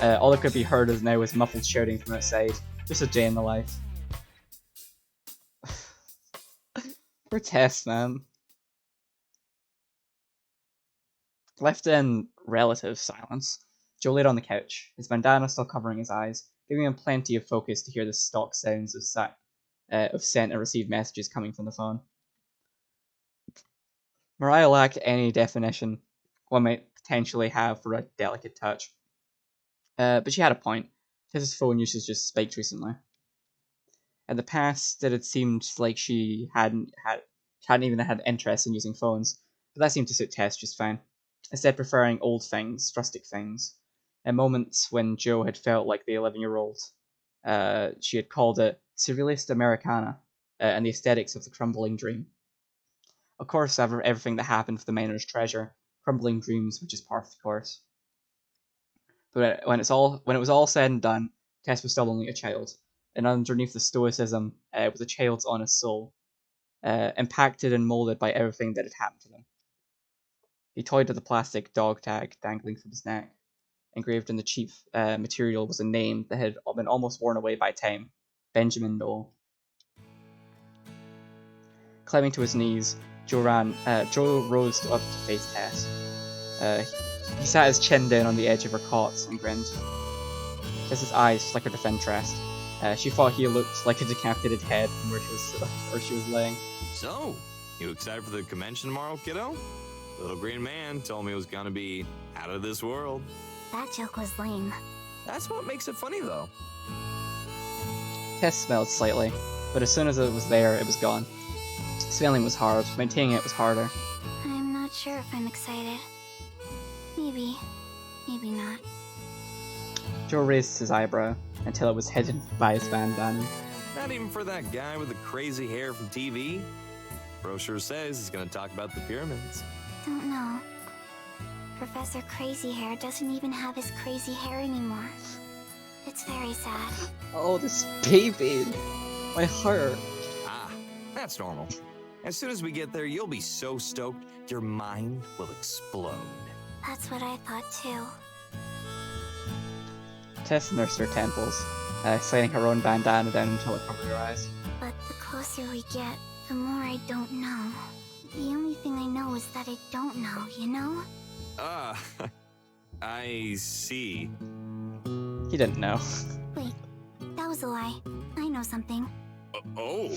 All that could be heard as now was muffled shouting from outside. Just a day in the life. Poor Tess, man. Left in relative silence, Joe laid on the couch, his bandana still covering his eyes, giving him plenty of focus to hear the stock sounds of sent and received messages coming from the phone. Mariah lacked any definition one might potentially have for a delicate touch. But she had a point. Tess's phone usage just spiked recently. In the past, it had seemed like she hadn't even had interest in using phones, but that seemed to suit Tess just fine. Instead, preferring old things, rustic things. In moments when Joe had felt like the 11-year-old, she had called it Surrealist Americana and the aesthetics of the crumbling dream. Of course, everything that happened for the miner's treasure, crumbling dreams, which is par for the course. But when it was all said and done, Tess was still only a child, and underneath the stoicism was a child's honest soul, impacted and molded by everything that had happened to them. He toyed with the plastic dog tag dangling from his neck. Engraved in the cheap material was a name that had been almost worn away by time: Benjamin Noel. Climbing to his knees, Joe rose up to face Tess. He sat his chin down on the edge of her cot and grinned. Tess's eyes flickered with interest. She thought he looked like a decapitated head from where she was laying.
So, you excited for the convention tomorrow, kiddo? The little green man told me it was gonna be out of this world.
That joke was lame.
That's what makes it funny, though.
Tess smelled slightly, but as soon as it was there, it was gone. Smelling was hard, maintaining it was harder.
I'm not sure if I'm excited. Maybe not.
Joe raised his eyebrow until it was hidden by his bandana.
Not even for that guy with the crazy hair from TV. Brochure says he's gonna talk about the pyramids.
Don't know. Professor Crazy Hair doesn't even have his crazy hair anymore. It's very sad.
Oh, this baby! My heart!
Ah, that's normal. As soon as we get there, you'll be so stoked, your mind will explode.
That's what I thought too.
Tess nursed her temples, sliding her own bandana down until it covered her eyes.
But the closer we get, the more I don't know. The only thing I know is that I don't know, you know?
Ah, I see.
He didn't know.
Wait, that was a lie. I know something.
Oh.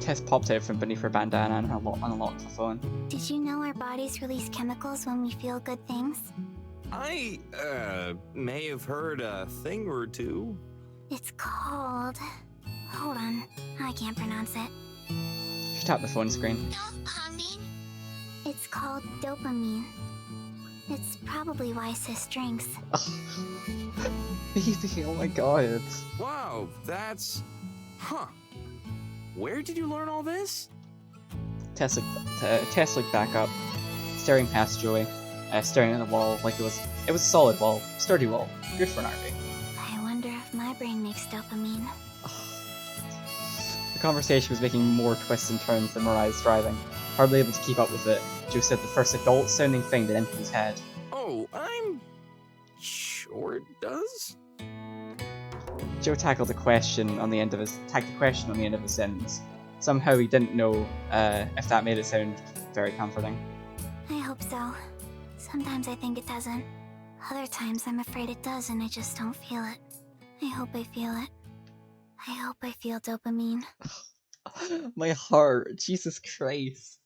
Tess popped out from beneath her bandana and unlocked the phone.
Did you know our bodies release chemicals when we feel good things?
I, may have heard a thing or two.
It's called... Hold on, I can't pronounce it.
She tapped the phone screen.
It's called dopamine. It's probably why Sis drinks.
Baby, oh my god.
Wow, that's... Huh. Where did you learn all this?
Tess looked back up, staring past Joey, staring at the wall like it was a solid wall, sturdy wall, good for an RV.
I wonder if my brain makes dopamine.
The conversation was making more twists and turns than Mariah's driving. Hardly able to keep up with it, Joe said the first adult-sounding thing that entered his head.
Oh, I'm sure it does.
Joe tackled the question on the end of his sentence. Somehow he didn't know if that made it sound very comforting.
I hope so. Sometimes I think it doesn't. Other times I'm afraid it does and I just don't feel it. I hope I feel it. I hope I feel dopamine.
My heart, Jesus Christ.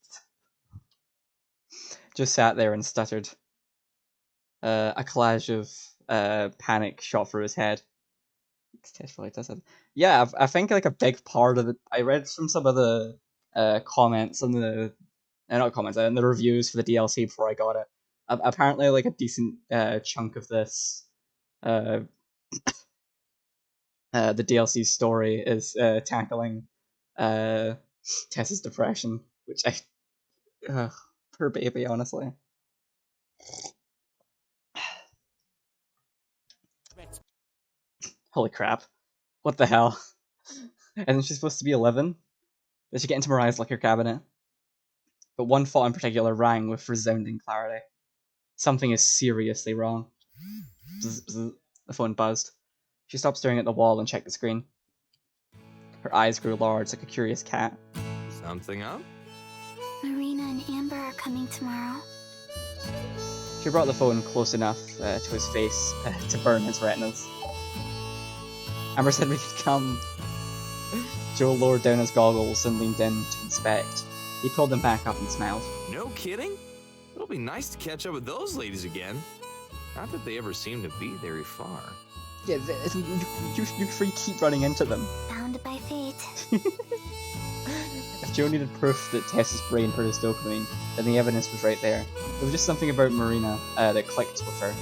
Just sat there and stuttered. A collage of panic shot through his head. Tess really does it. Yeah, I think like a big part of it. I read from some of the comments on the not comments in the reviews for the DLC before I got it. Apparently, like a decent chunk of this, the DLC story is tackling Tess's depression, which poor baby, honestly. Holy crap. What the hell? And she's supposed to be 11? Did she get into Mariah's liquor cabinet? But one thought in particular rang with resounding clarity. Something is seriously wrong. Bzz, bzz. The phone buzzed. She stopped staring at the wall and checked the screen. Her eyes grew large like a curious cat.
Something up?
Marina and Amber are coming tomorrow.
She brought the phone close enough to his face to burn his retinas. Amber said we could come. Joe lowered down his goggles and leaned in to inspect. He pulled them back up and smiled.
No kidding? It'll be nice to catch up with those ladies again. Not that they ever seem to be very far.
Yeah, you three keep running into them.
Bound by fate.
If Joe needed proof that Tess's brain produced dopamine, then the evidence was right there. There was just something about Marina that clicked with her.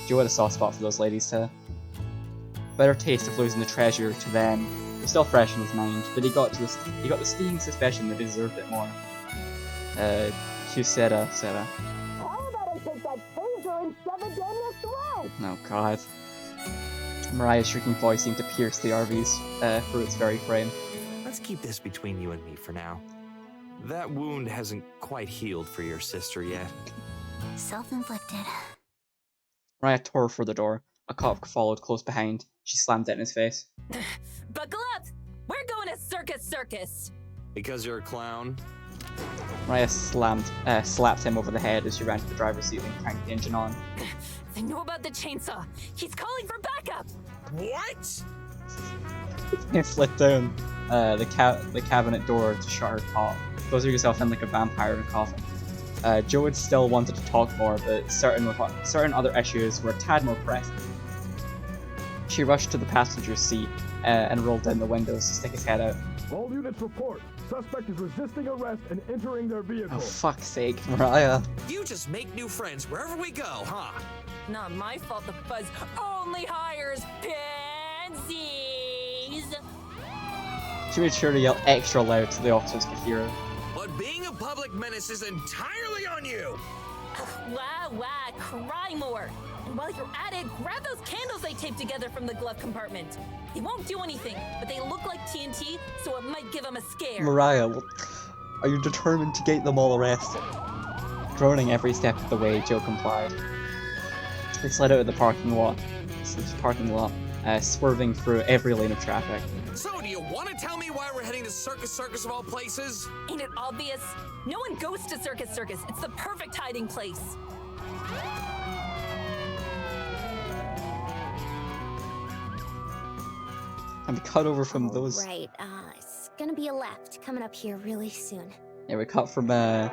Joe had a soft spot for those ladies too. Better taste of losing the treasure to them was still fresh in his mind, but he got the stinging suspicion that he deserved it more. Sarah.
How about I take that taser and shove it down your throat?
Oh god. Mariah's shrieking voice seemed to pierce the RV's through its very frame.
Let's keep this between you and me for now. That wound hasn't quite healed for your sister yet.
Self-inflicted.
Mariah tore for the door. A cop followed close behind. She slammed it in his face.
Buckle up! We're going to Circus!
Because you're a clown?
Mariah slapped him over the head as she ran to the driver's seat and cranked the engine on.
They know about the chainsaw. He's calling for backup.
What?
He slid down the cabinet door to shut her top, closing herself in like a vampire in a coffin. Joe had still wanted to talk more, but certain other issues were a tad more pressing. She rushed to the passenger seat and rolled down the windows to stick his head out.
All units report. Suspect is resisting arrest and entering their vehicle.
Oh, fuck's sake, Mariah.
You just make new friends wherever we go, huh?
Not my fault the fuzz only hires pansies.
She made sure to yell extra loud so the officers could hear her.
But being a public menace is entirely on you!
Wah, cry more. And while you're at it, grab those candles they taped together from the glove compartment. They won't do anything, but they look like TNT, so it might give them a scare.
Mariah, are you determined to get them all arrested? Droning every step of the way, Joe complied. They slid out of the parking lot, swerving through every lane of traffic.
So, do you want to tell me why we're heading to Circus of all places?
Ain't it obvious? No one goes to Circus. It's the perfect hiding place.
And we cut over from those.
Right, it's gonna be a left coming up here really soon.
Yeah, we cut from the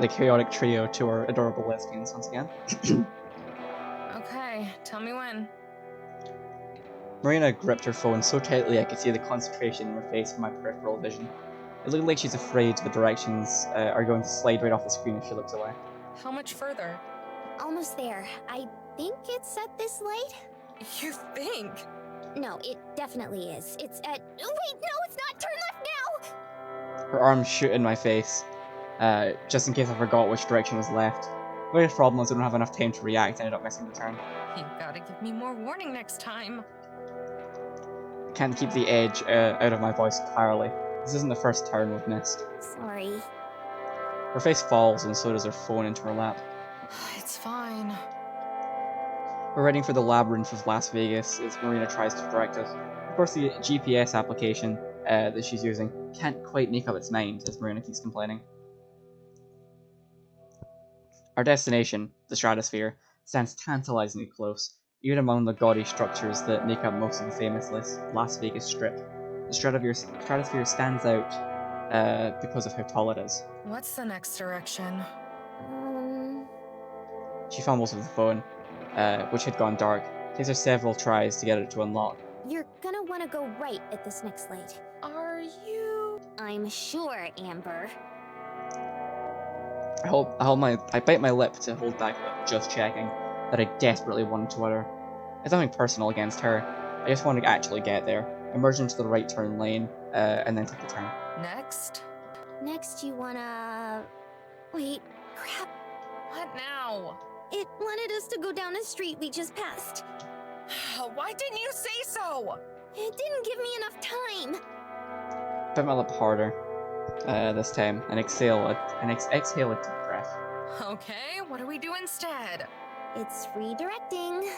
chaotic trio to our adorable lesbians once again.
Okay, tell me when.
Marina gripped her phone so tightly I could see the concentration in her face from my peripheral vision. It looked like she's afraid the directions are going to slide right off the screen if she looks away.
How much further?
Almost there. I think it's at this light?
You think?
No, it definitely is. It's at... Oh, wait, no, it's not! Turn left now!
Her arms shoot in my face, just in case I forgot which direction was left. The biggest problem was I don't have enough time to react and ended up missing the turn.
You gotta give me more warning next time.
I can't keep the edge out of my voice entirely. This isn't the first turn we've missed.
Sorry.
Her face falls and so does her phone into her lap.
It's fine.
We're heading for the labyrinth of Las Vegas as Marina tries to direct us. Of course, the GPS application that she's using can't quite make up its mind, as Marina keeps complaining. Our destination, the Stratosphere, stands tantalizingly close, even among the gaudy structures that make up most of the famous Las Vegas Strip. The Stratosphere stands out because of how tall it is.
What's the next direction?
She fumbles with the phone, which had gone dark. It takes her several tries to get it to unlock.
You're gonna want to go right at this next light.
Are you?
I'm sure, Amber.
I bite my lip to hold back just checking that I desperately wanted to utter. It's nothing personal against her. I just want to actually get there, emerge into the right turn lane, and then take the turn.
Next?
Next, you wanna... Wait, crap.
What now?
It wanted us to go down a street we just passed.
Why didn't you say so?
It didn't give me enough time.
Bit my lip harder this time and exhale a deep breath.
Okay, what do we do instead?
It's redirecting.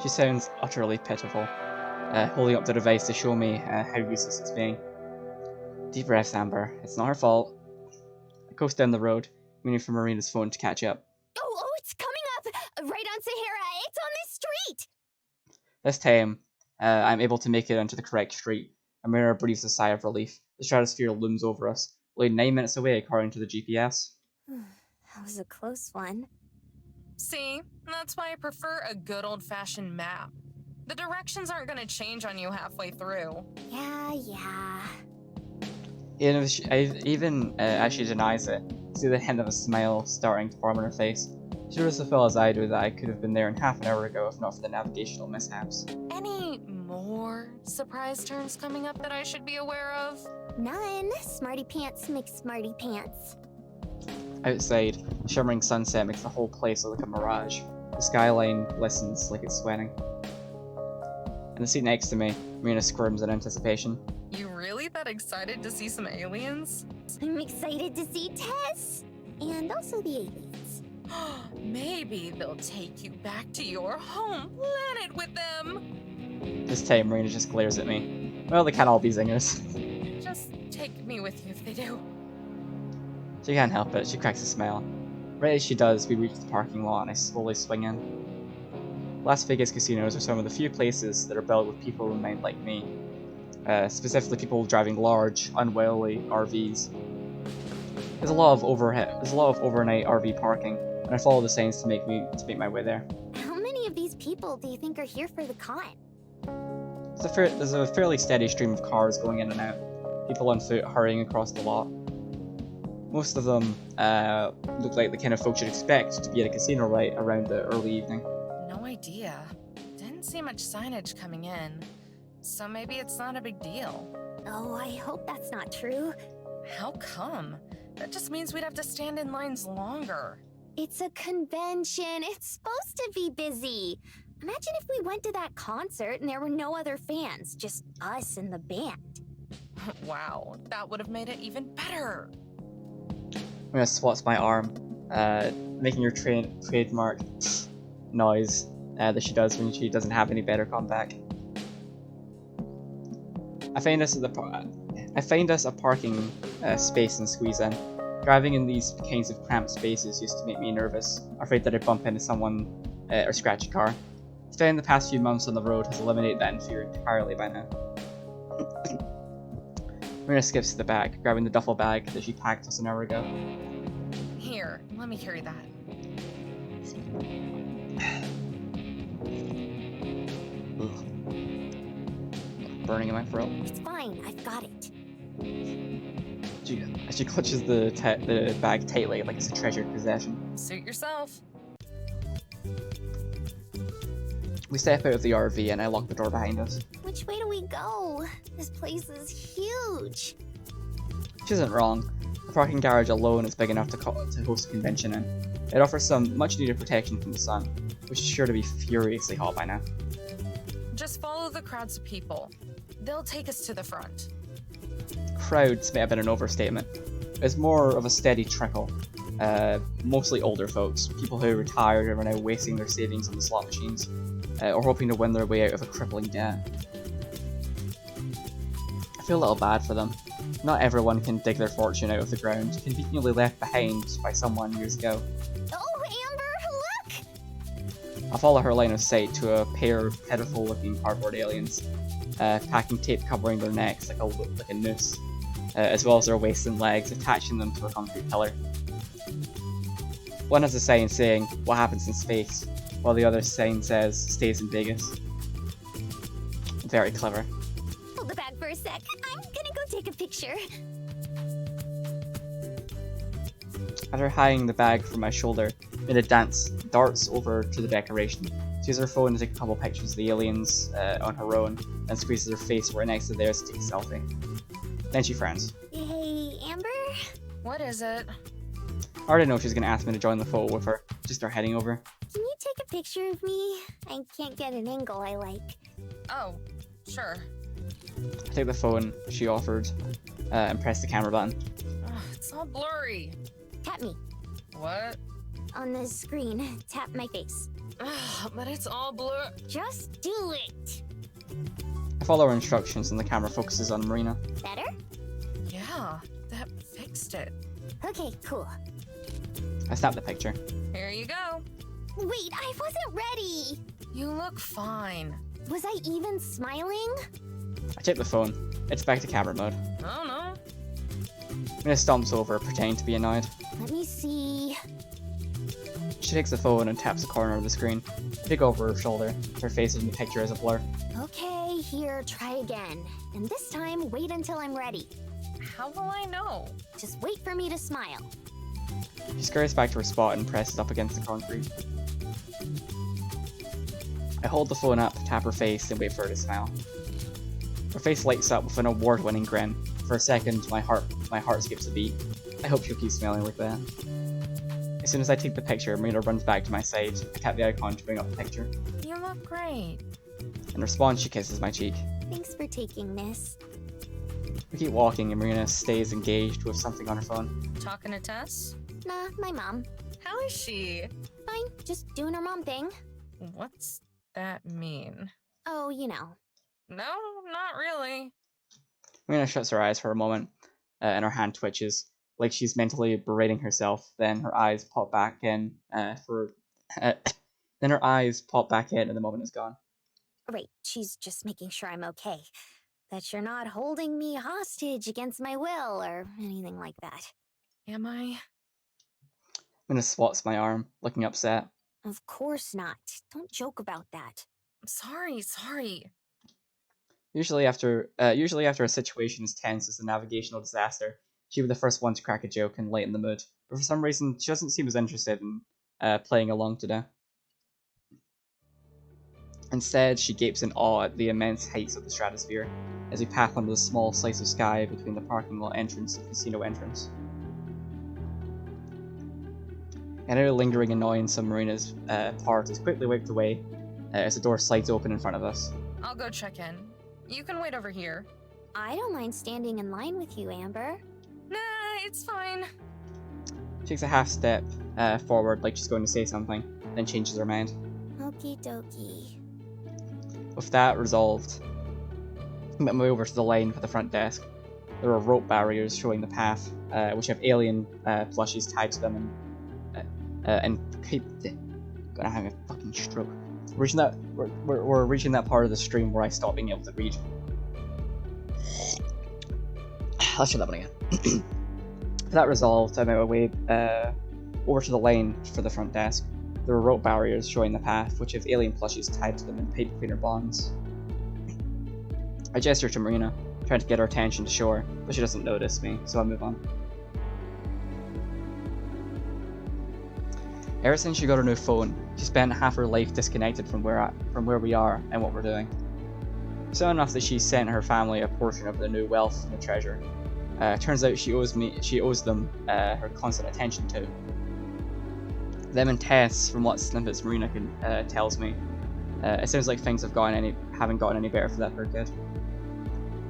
She sounds utterly pitiful, holding up the device to show me how useless it's being. Deep breaths, Amber. It's not her fault. I coast down the road, waiting for Marina's phone to catch up.
Oh, it's coming up! Right on Sahara! It's on this street!
This time, I'm able to make it onto the correct street. Marina breathes a sigh of relief. The stratosphere looms over us, only 9 minutes away according to the GPS.
That was a close one.
See, that's why I prefer a good old-fashioned map. The directions aren't going to change on you halfway through.
Yeah.
Even as she denies it, I see the hint of a smile starting to form on her face. She was as well as I do that I could have been there in half an hour ago if not for the navigational mishaps.
Any more surprise turns coming up that I should be aware of?
None. Smarty pants make smarty pants.
Outside, the shimmering sunset makes the whole place look like a mirage. The skyline glistens like it's sweating. In the seat next to me, Marina squirms in anticipation.
You really that excited to see some aliens?
I'm excited to see Tess! And also the aliens.
Maybe they'll take you back to your home planet with them.
This time, Marina just glares at me. Well, they can't all be zingers.
Just take me with you if they do.
She can't help it, she cracks a smile. Right as she does, we reach the parking lot and I slowly swing in. Las Vegas casinos are some of the few places that are built with people in mind like me. Specifically people driving large, unwieldy RVs. There's a lot of overnight RV parking, and I follow the signs to make my way there.
How many of these people do you think are here for the con?
There's a fairly steady stream of cars going in and out, people on foot hurrying across the lot. Most of them look like the kind of folks you'd expect to be at a casino right around the early evening.
No idea. Didn't see much signage coming in. So maybe it's not a big deal.
Oh, I hope that's not true.
How come? That just means we'd have to stand in lines longer.
It's a convention. It's supposed to be busy. Imagine if we went to that concert and there were no other fans, just us and the band.
Wow, that would have made it even better.
Marina swats my arm, making her trademark noise that she does when she doesn't have any better comeback. I find us a parking space and squeeze in. Driving in these kinds of cramped spaces used to make me nervous, afraid that I'd bump into someone or scratch a car. Spending the past few months on the road has eliminated that fear entirely by now. Marina skips to the back, grabbing the duffel bag that she packed us an hour ago.
Here, let me carry that.
Burning in my throat.
It's fine. I've got it.
She clutches the bag tightly like it's a treasured possession.
Suit yourself.
We step out of the RV and I lock the door behind us.
Which way do we go? This place is huge.
She isn't wrong. The parking garage alone is big enough to host a convention in. It offers some much needed protection from the sun, which is sure to be furiously hot by now.
Just follow the crowds of people. They'll take us to the front.
Crowds may have been an overstatement. It's more of a steady trickle. Mostly older folks, people who retired and are now wasting their savings on the slot machines, or hoping to win their way out of a crippling debt. I feel a little bad for them. Not everyone can dig their fortune out of the ground, conveniently left behind by someone years ago.
Oh, Amber, look!
I follow her line of sight to a pair of pitiful-looking cardboard aliens, packing tape covering their necks like a noose, as well as their waists and legs, attaching them to a concrete pillar. One has a sign saying, "What happens in space?" while the other sign says, "Stays in Vegas." Very clever.
Hold the bag for a sec. I'm gonna go take a picture.
After hanging the bag from my shoulder, Mina darts over to the decoration. She uses her phone to take a couple pictures of the aliens on her own, then squeezes her face right next to theirs to take a selfie. Then she frowns.
Hey, Amber?
What is it?
I already know she's going to ask me to join the photo with her, just start heading over.
Can you take a picture of me? I can't get an angle I like.
Oh, sure.
I take the phone she offered and press the camera button.
Ugh, it's all blurry.
Tap me.
What?
On the screen, tap my face.
Ugh, but it's all blur.
Just do it.
I follow her instructions and the camera focuses on Marina.
Better?
Yeah, that fixed it.
Okay, cool.
I snap the picture.
Here you go.
Wait, I wasn't ready.
You look fine.
Was I even smiling?
I take the phone. It's back to camera mode.
Oh no.
Marina stomps over, pretending to be annoyed.
Let me see.
She takes the phone and taps the corner of the screen. I peek over her shoulder. Her face in the picture is a blur.
Okay, here, try again. And this time, wait until I'm ready.
How will I know?
Just wait for me to smile.
She scurries back to her spot and presses up against the concrete. I hold the phone up, tap her face, and wait for her to smile. Her face lights up with an award-winning grin. For a second, my heart skips a beat. I hope she'll keep smiling like that. As soon as I take the picture, Marina runs back to my side. I tap the icon to bring up the picture.
You look great.
In response, she kisses my cheek.
Thanks for taking this.
We keep walking and Marina stays engaged with something on her phone.
Talking to Tess?
Nah, my mom.
How is she?
Fine, just doing her mom thing.
What's that mean?
Oh, you know.
No, not really.
Marina shuts her eyes for a moment, and her hand twitches, like she's mentally berating herself. Then her eyes pop back in, then her eyes pop back in, and the moment is gone.
Right, she's just making sure I'm okay. That you're not holding me hostage against my will or anything like that.
Am I?
Marina swats my arm, looking upset.
Of course not. Don't joke about that.
Sorry.
Usually after a situation as tense as a navigational disaster, she'd be the first one to crack a joke and lighten the mood. But for some reason, she doesn't seem as interested in playing along today. Instead, she gapes in awe at the immense heights of the stratosphere as we pass under the small slice of sky between the parking lot entrance and casino entrance. Any lingering annoyance on Marina's part is quickly wiped away as the door slides open in front of us.
I'll go check in. You can wait over here.
I don't mind standing in line with you, Amber.
Nah, it's fine.
She takes a half step forward like she's going to say something, then changes her mind.
Okie dokie.
With that resolved, I make my way over to the line for the front desk. There are rope barriers showing the path, which have alien plushies tied to them and keep. Gonna have a fucking stroke. We're reaching that part of the stream where I stop being able to read. Let's try that one again. With that resolved, I made my way over to the lane for the front desk. There are rope barriers showing the path, which have alien plushies tied to them in paper cleaner bonds. I gesture to Marina, trying to get her attention to shore, but she doesn't notice me, so I move on. Ever since she got her new phone, she spent half her life disconnected from where we are and what we're doing. So enough that she sent her family a portion of the new wealth and the treasure. Turns out she owes them her constant attention too. Them and Tess, from what snippets Marina tells me, it sounds like things haven't gotten any better for that poor kid.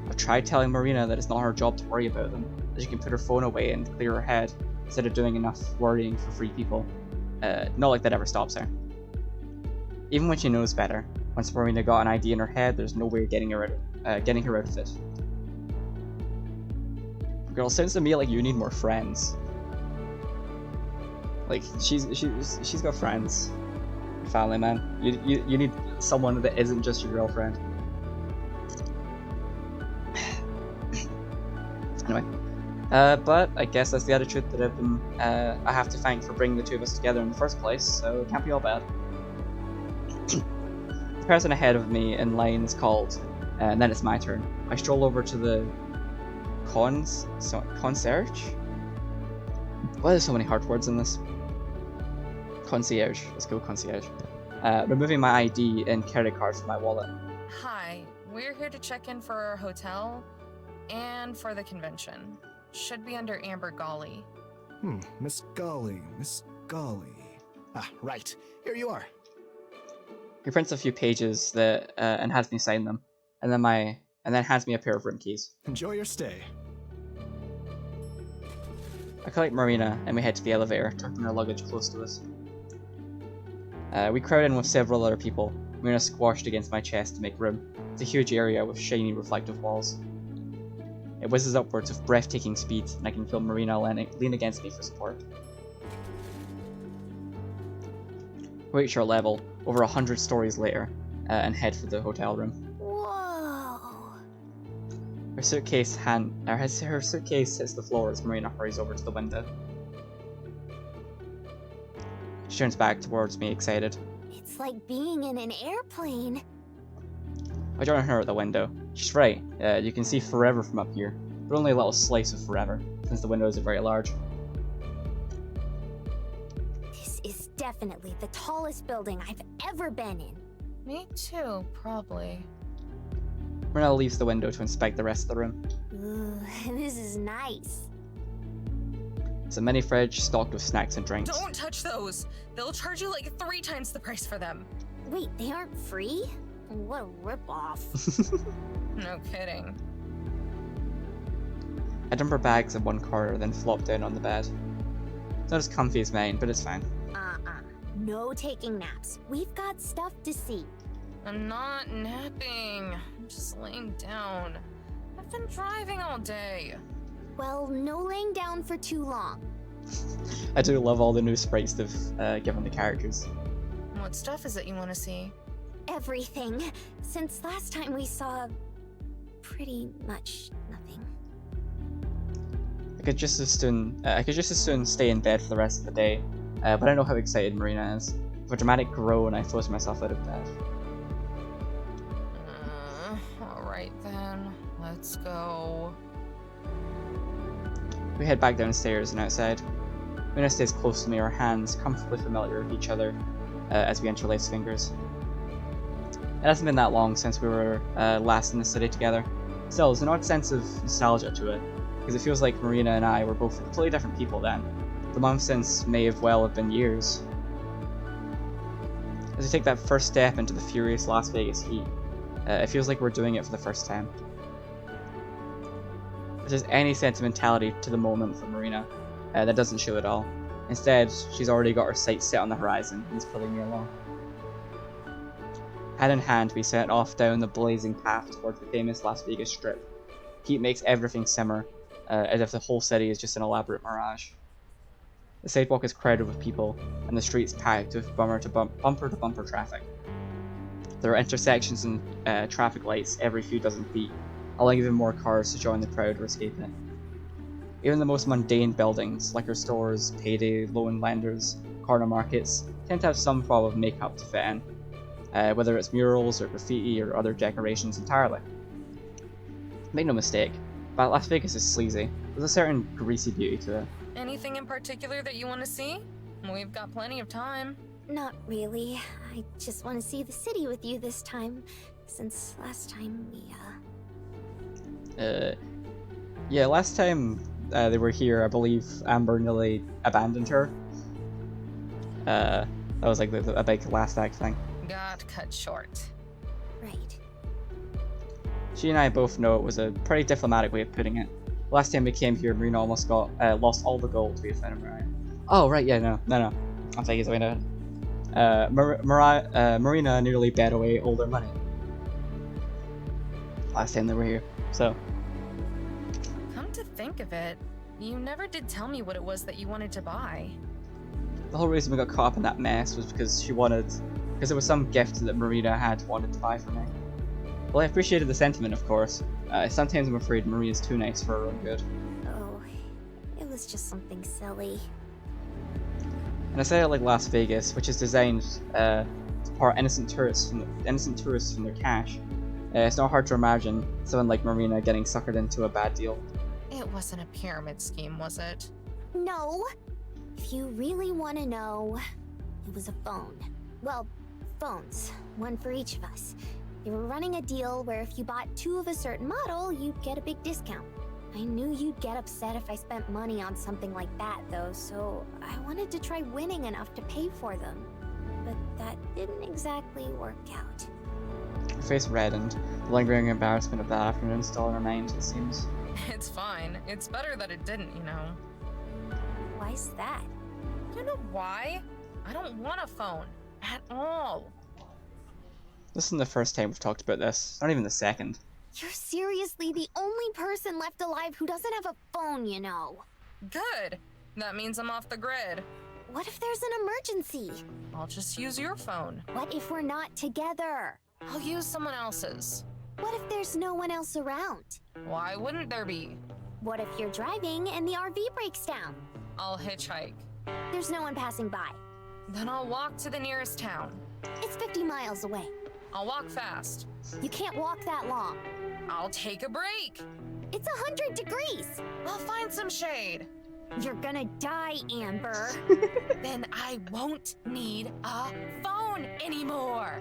I've tried telling Marina that it's not her job to worry about them, that she can put her phone away and clear her head instead of doing enough worrying for free people. Not like that ever stops her. Even when she knows better, once Marina got an idea in her head, there's no way of getting her out of it. Girl, sounds to me like you need more friends. Like she's got friends, family, man. You need someone that isn't just your girlfriend. Anyway, but I guess that's the attitude that I have to thank for bringing the two of us together in the first place. So it can't be all bad. The person ahead of me in line is called, and then it's my turn. I stroll over to the concierge. Why are there so many hard words in this? Concierge. Let's go concierge. Removing my ID and credit card from my wallet.
Hi, we're here to check in for our hotel and for the convention. Should be under Amber Golly.
Miss Golly.
Ah, right. Here you are.
He prints a few pages that and has me sign them, and then hands me a pair of room keys.
Enjoy your stay.
I collect Marina and we head to the elevator, tucking our luggage close to us. We crowd in with several other people. Marina squashed against my chest to make room. It's a huge area with shiny reflective walls. It whizzes upwards with breathtaking speed, and I can feel Marina lean against me for support. We reach our level, over 100 stories later, and head for the hotel room.
Whoa.
Her suitcase hits the floor as Marina hurries over to the window. She turns back towards me, excited.
It's like being in an airplane.
I join her at the window. She's right, you can see forever from up here, but only a little slice of forever, since the windows are very large.
This is definitely the tallest building I've ever been in.
Me too, probably.
Marina leaves the window to inspect the rest of the room.
Ooh, this is nice.
It's a mini fridge stocked with snacks and drinks.
Don't touch those! They'll charge you like 3 times the price for them.
Wait, they aren't free? What a ripoff.
No kidding.
I dump her bags in one corner, then flop down on the bed. It's not as comfy as mine, but it's fine.
No taking naps. We've got stuff to see.
I'm not napping. I'm just laying down. I've been driving all day.
Well, no laying down for too long.
I do love all the new sprites they've given the characters.
What stuff is it you want to see?
Everything. Since last time we saw pretty much nothing.
I could just as soon stay in bed for the rest of the day, but I know how excited Marina is. With a dramatic groan, I force myself out of bed.
Alright then, let's go.
We head back downstairs and outside. Marina stays close to me, our hands comfortably familiar with each other as we interlace fingers. It hasn't been that long since we were last in the city together. Still, there's an odd sense of nostalgia to it, because it feels like Marina and I were both completely different people then. The months since may have been years. As we take that first step into the furious Las Vegas heat, it feels like we're doing it for the first time. If there's any sentimentality to the moment for Marina, that doesn't show at all. Instead, she's already got her sights set on the horizon and is pulling me along. Hand in hand, we set off down the blazing path towards the famous Las Vegas Strip. Heat makes everything simmer, as if the whole city is just an elaborate mirage. The sidewalk is crowded with people, and the streets packed with bumper-to-bumper traffic. There are intersections and traffic lights every few dozen feet, allowing even more cars to join the crowd or escape it. Even the most mundane buildings, liquor stores, payday loan lenders, corner markets, tend to have some form of makeup to fit in, whether it's murals or graffiti or other decorations entirely. Make no mistake, but Las Vegas is sleazy. There's a certain greasy beauty to it.
Anything in particular that you want to see? We've got plenty of time.
Not really. I just want to see the city with you this time, since last time we,
Yeah, last time they were here, I believe Amber nearly abandoned her. That was like a big last act thing.
Got cut short.
Right.
She and I both know it was a pretty diplomatic way of putting it. Last time we came here, Marina almost lost all the gold we had found in Mariah. Oh, right, yeah, no. I'm taking his way down. Marina nearly bet away all their money last time they were here, so.
Come to think of it, you never did tell me what it was that you wanted to buy.
The whole reason we got caught up in that mess was because it was some gift that Marina had wanted to buy for me. Well, I appreciated the sentiment, of course. Sometimes I'm afraid Marina's too nice for her own good.
Oh, it was just something silly.
And I say it like Las Vegas, which is designed to part innocent tourists from their cash. It's not hard to imagine someone like Marina getting suckered into a bad deal.
It wasn't a pyramid scheme, was it?
No. If you really want to know, it was a phone. Well, phones. One for each of us. They were running a deal where if you bought 2 of a certain model, you'd get a big discount. I knew you'd get upset if I spent money on something like that, though, so I wanted to try winning enough to pay for them. But that didn't exactly work out.
Her face reddened. The lingering embarrassment of that afternoon still in her mind, it seems.
It's fine. It's better that it didn't, you know.
Why's that?
You know why? I don't want a phone. At all.
This isn't the first time we've talked about this. Not even the second.
You're seriously the only person left alive who doesn't have a phone, you know.
Good. That means I'm off the grid.
What if there's an emergency?
I'll just use your phone.
What if we're not together?
I'll use someone else's.
What if there's no one else around?
Why wouldn't there be?
What if you're driving and the RV breaks down?
I'll hitchhike.
There's no one passing by.
Then I'll walk to the nearest town.
It's 50 miles away.
I'll walk fast.
You can't walk that long.
I'll take a break.
It's 100 degrees.
I'll find some shade.
You're gonna die, Amber.
Then I won't need a phone anymore.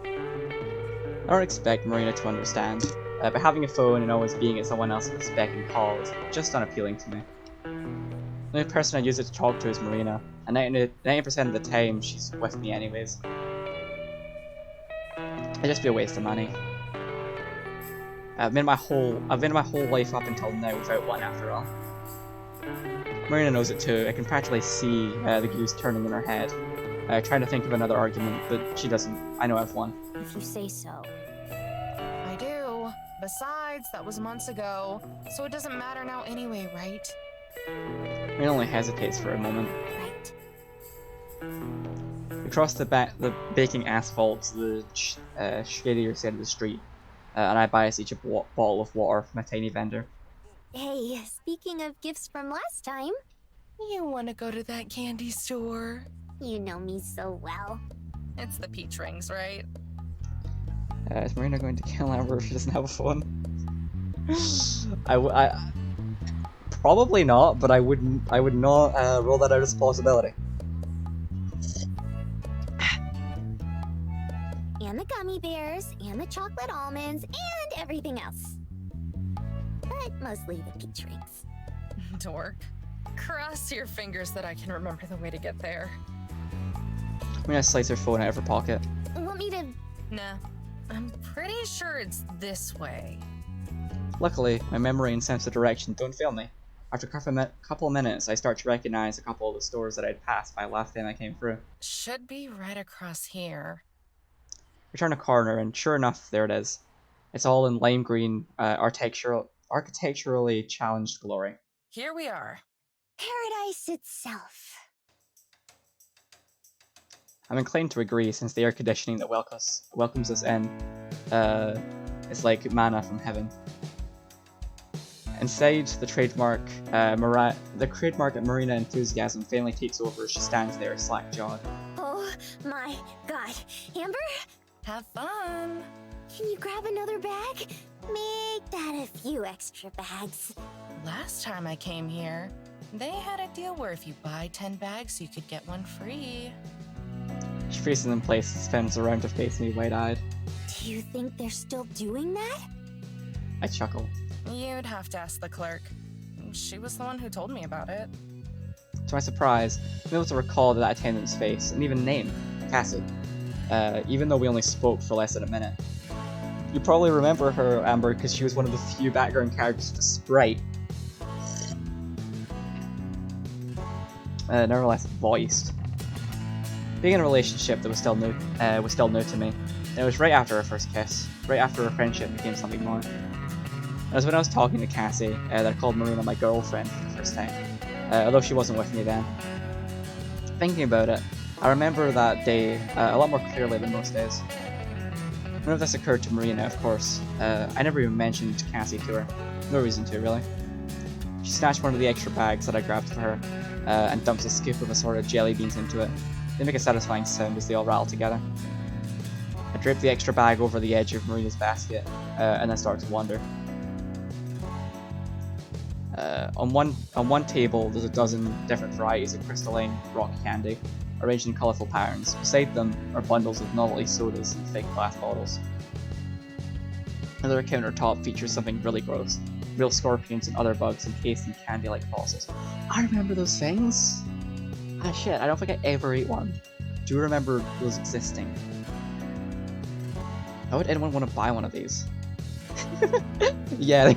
I don't expect Marina to understand, but having a phone and always being at someone else's beck and call is just unappealing to me. The only person I use it to talk to is Marina, and 90% of the time she's with me anyways. It'd just be a waste of money. I've been my whole life up until now without one after all. Marina knows it too. I can practically see the gears turning in her head, trying to think of another argument, but she doesn't. I know I've won.
If you say so.
I do. Besides, that was months ago, so it doesn't matter now anyway, right?
Marina only hesitates for a moment.
Right.
We cross the baking asphalt to the shadier side of the street, and I buy us each a bottle of water from a tiny vendor.
Hey, speaking of gifts from last time,
You want to go to that candy store?
you know me so well.
It's the peach rings, right?
Is Marina going to kill Amber if she doesn't have a phone? Probably not, but I would not rule that out as a possibility.
And the gummy bears, and the chocolate almonds, and everything else. But mostly the peach rings.
Dork. Cross your fingers that I can remember the way to get there.
Marina slides her phone out of her pocket.
Want me to...
Nah. I'm pretty sure it's this way.
Luckily, my memory and sense of direction don't fail me. After a couple of minutes, I start to recognize a couple of the stores that I'd passed by last time I came through.
Should be right across here.
We turn a corner, and sure enough, there it is. It's all in lime green, architecturally challenged glory.
Here we are.
Paradise itself.
I'm inclined to agree, since the air conditioning that welcomes us in is like manna from heaven. Inside, the trademark at Marina enthusiasm finally takes over as she stands there, slack-jawed.
Oh my god. Amber?
Have fun.
Can you grab another bag? Make that a few extra bags.
Last time I came here, they had a deal where if you buy 10 bags, you could get one free.
She freezes in place and spins around to face me wide-eyed.
Do you think they're still doing that?
I chuckle.
You'd have to ask the clerk. She was the one who told me about it.
To my surprise, I'm able to recall that attendant's face, and even name, Cassie, even though we only spoke for less than a minute. You probably remember her, Amber, because she was one of the few background characters with Sprite. Nevertheless, voiced. Being in a relationship that was still new to me. And it was right after our first kiss, right after our friendship became something more. It was when I was talking to Cassie that I called Marina my girlfriend for the first time, although she wasn't with me then. Thinking about it, I remember that day a lot more clearly than most days. Whenever this occurred to Marina, of course, I never even mentioned Cassie to her. No reason to, really. She snatched one of the extra bags that I grabbed for her, and dumps a scoop of assorted jelly beans into it. They make a satisfying sound as they all rattle together. I draped the extra bag over the edge of Marina's basket, and then started to wander. On one table, there's a dozen different varieties of crystalline rock candy, arranged in colourful patterns. Beside them are bundles of novelty sodas in thick glass bottles. Another countertop features something really gross. real scorpions and other bugs encased in candy-like fossils. I remember those things! Ah shit, I don't think I ever ate one. Do you remember those existing? How would anyone want to buy one of these? Yeah,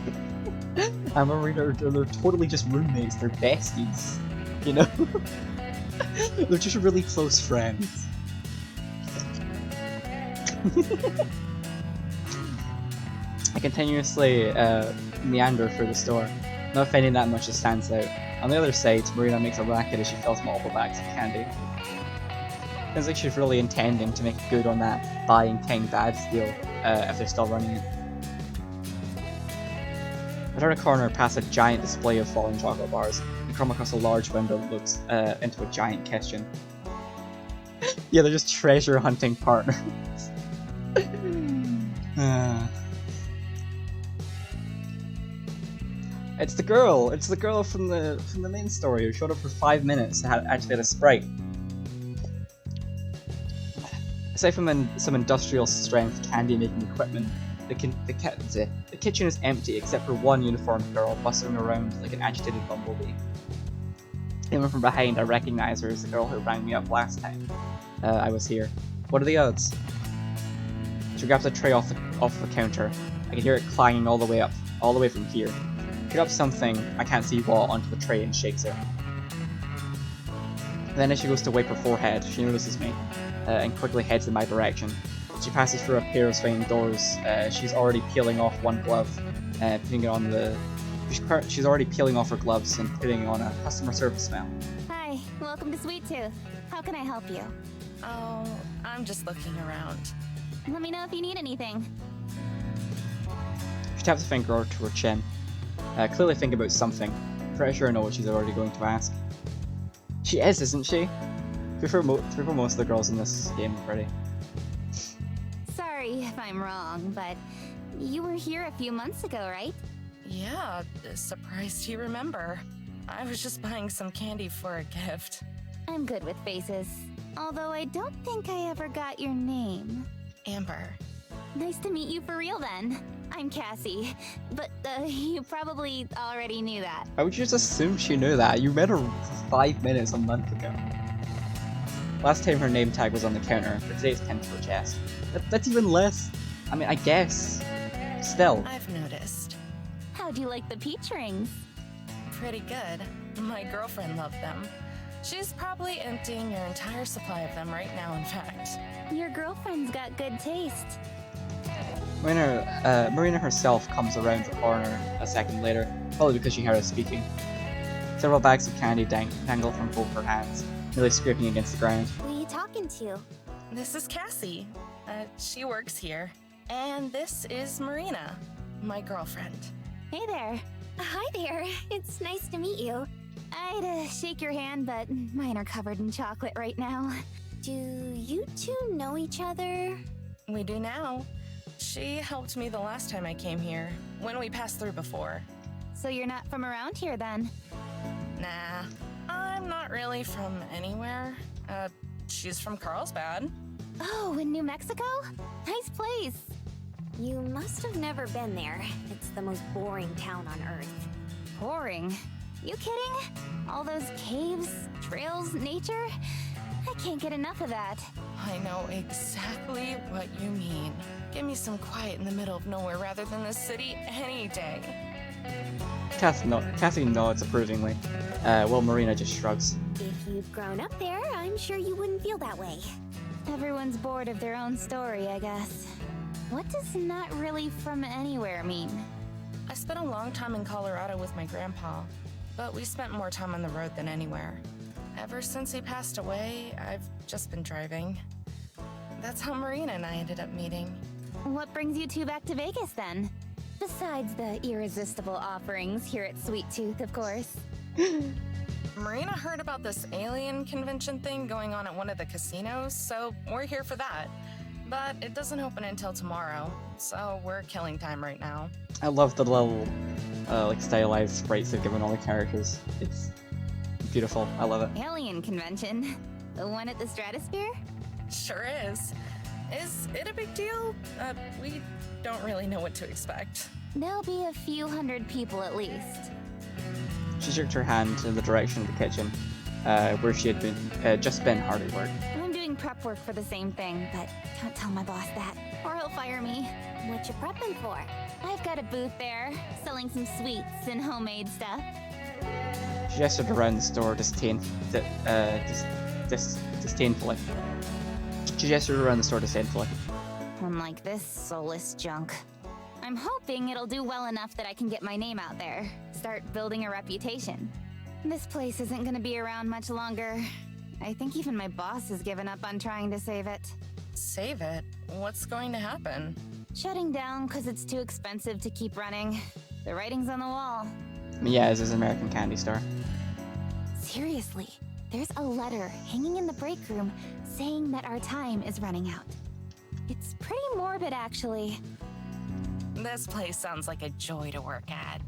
I'm a reader. They're totally just roommates. They're besties. You know? They're just really close friends. I continuously meander through the store, not finding that much that stands out. On the other side, Marina makes a racket as she fills multiple bags of candy. Seems like she's really intending to make good on that buying 10 bags deal, if they're still running it. I turn a corner past a giant display of falling chocolate bars and come across a large window that looks into a giant kitchen. Yeah, they're just treasure hunting partners. It's the girl from the main story who showed up for 5 minutes and actually had a sprite. Aside from some industrial strength candy making equipment, the kitchen is empty except for one uniformed girl bustling around like an agitated bumblebee. Even from behind, I recognize her as the girl who rang me up last time I was here. What are the odds? She grabs a tray off the counter. I can hear it clanging all the way from here. Pick up something, I can't see what, onto the tray and shakes her. Then as she goes to wipe her forehead, she notices me, and quickly heads in my direction. She passes through a pair of swinging doors. She's already peeling off one glove, putting it on the... She's already peeling off her gloves and putting on a customer service smell.
Hi, welcome to Sweet Tooth. How can I help you?
Oh, I'm just looking around.
Let me know if you need anything.
She taps a finger to her chin, clearly thinking about something. Pretty sure I know what she's already going to ask. She is, isn't she? For most of the girls in this game already.
Sorry if I'm wrong, but you were here a few months ago, right?
Yeah, surprised you remember. I was just buying some candy for a gift.
I'm good with faces. Although I don't think I ever got your name.
Amber.
Nice to meet you for real then. I'm Cassie, but you probably already knew that.
I would just assume she knew that. You met her for 5 minutes a month ago. Last time her name tag was on the counter, but today it's pinned to her chest. That's even less. I mean, I guess. Still.
I've noticed.
How'd you like the peach rings?
Pretty good. My girlfriend loved them. She's probably emptying your entire supply of them right now, in fact.
Your girlfriend's got good taste.
Marina herself comes around the corner a second later, probably because she heard us speaking. Several bags of candy dangle from both her hands, nearly scraping against the ground.
Who are you talking to?
This is Cassie. She works here. And this is Marina, my girlfriend.
Hey there. Hi there. It's nice to meet you. I'd shake your hand, but mine are covered in chocolate right now. Do you two know each other?
We do now. She helped me the last time I came here, when we passed through before.
So you're not from around here then?
Nah, I'm not really from anywhere. She's from Carlsbad.
Oh, in New Mexico? Nice place. You must have never been there. It's the most boring town on Earth. Boring? You kidding? All those caves, trails, nature? I can't get enough of that.
I know exactly what you mean. Give me some quiet in the middle of nowhere rather than the city any day.
Cassie nods approvingly, while Marina just shrugs.
If you'd grown up there, I'm sure you wouldn't feel that way. Everyone's bored of their own story, I guess. What does not really from anywhere mean?
I spent a long time in Colorado with my grandpa, but we spent more time on the road than anywhere. Ever since he passed away, I've just been driving. That's how Marina and I ended up meeting.
What brings you two back to Vegas then? Besides the irresistible offerings here at Sweet Tooth, of course.
Marina heard about this alien convention thing going on at one of the casinos, so we're here for that. But it doesn't open until tomorrow, so we're killing time right now.
I love the little, like, stylized sprites they've given all the characters. It's beautiful. I love it.
Alien convention? The one at the Stratosphere?
Sure is. Is it a big deal? We don't really know what to expect.
There'll be a few hundred people at least.
She jerked her hand in the direction of the kitchen, where she had just been hard at work.
I'm doing prep work for the same thing, but don't tell my boss that, or he'll fire me. What you prepping for? I've got a booth there, selling some sweets and homemade stuff.
She gestured around the store disdainfully. She gestured around the store disdainfully.
Unlike this soulless junk. I'm hoping it'll do well enough that I can get my name out there, start building a reputation. This place isn't gonna be around much longer. I think even my boss has given up on trying to save it.
Save it? What's going to happen?
Shutting down because it's too expensive to keep running. The writing's on the wall.
Mia's is American Candy Store.
Seriously, there's a letter hanging in the break room saying that our time is running out. It's pretty morbid, actually.
This place sounds like a joy to work at.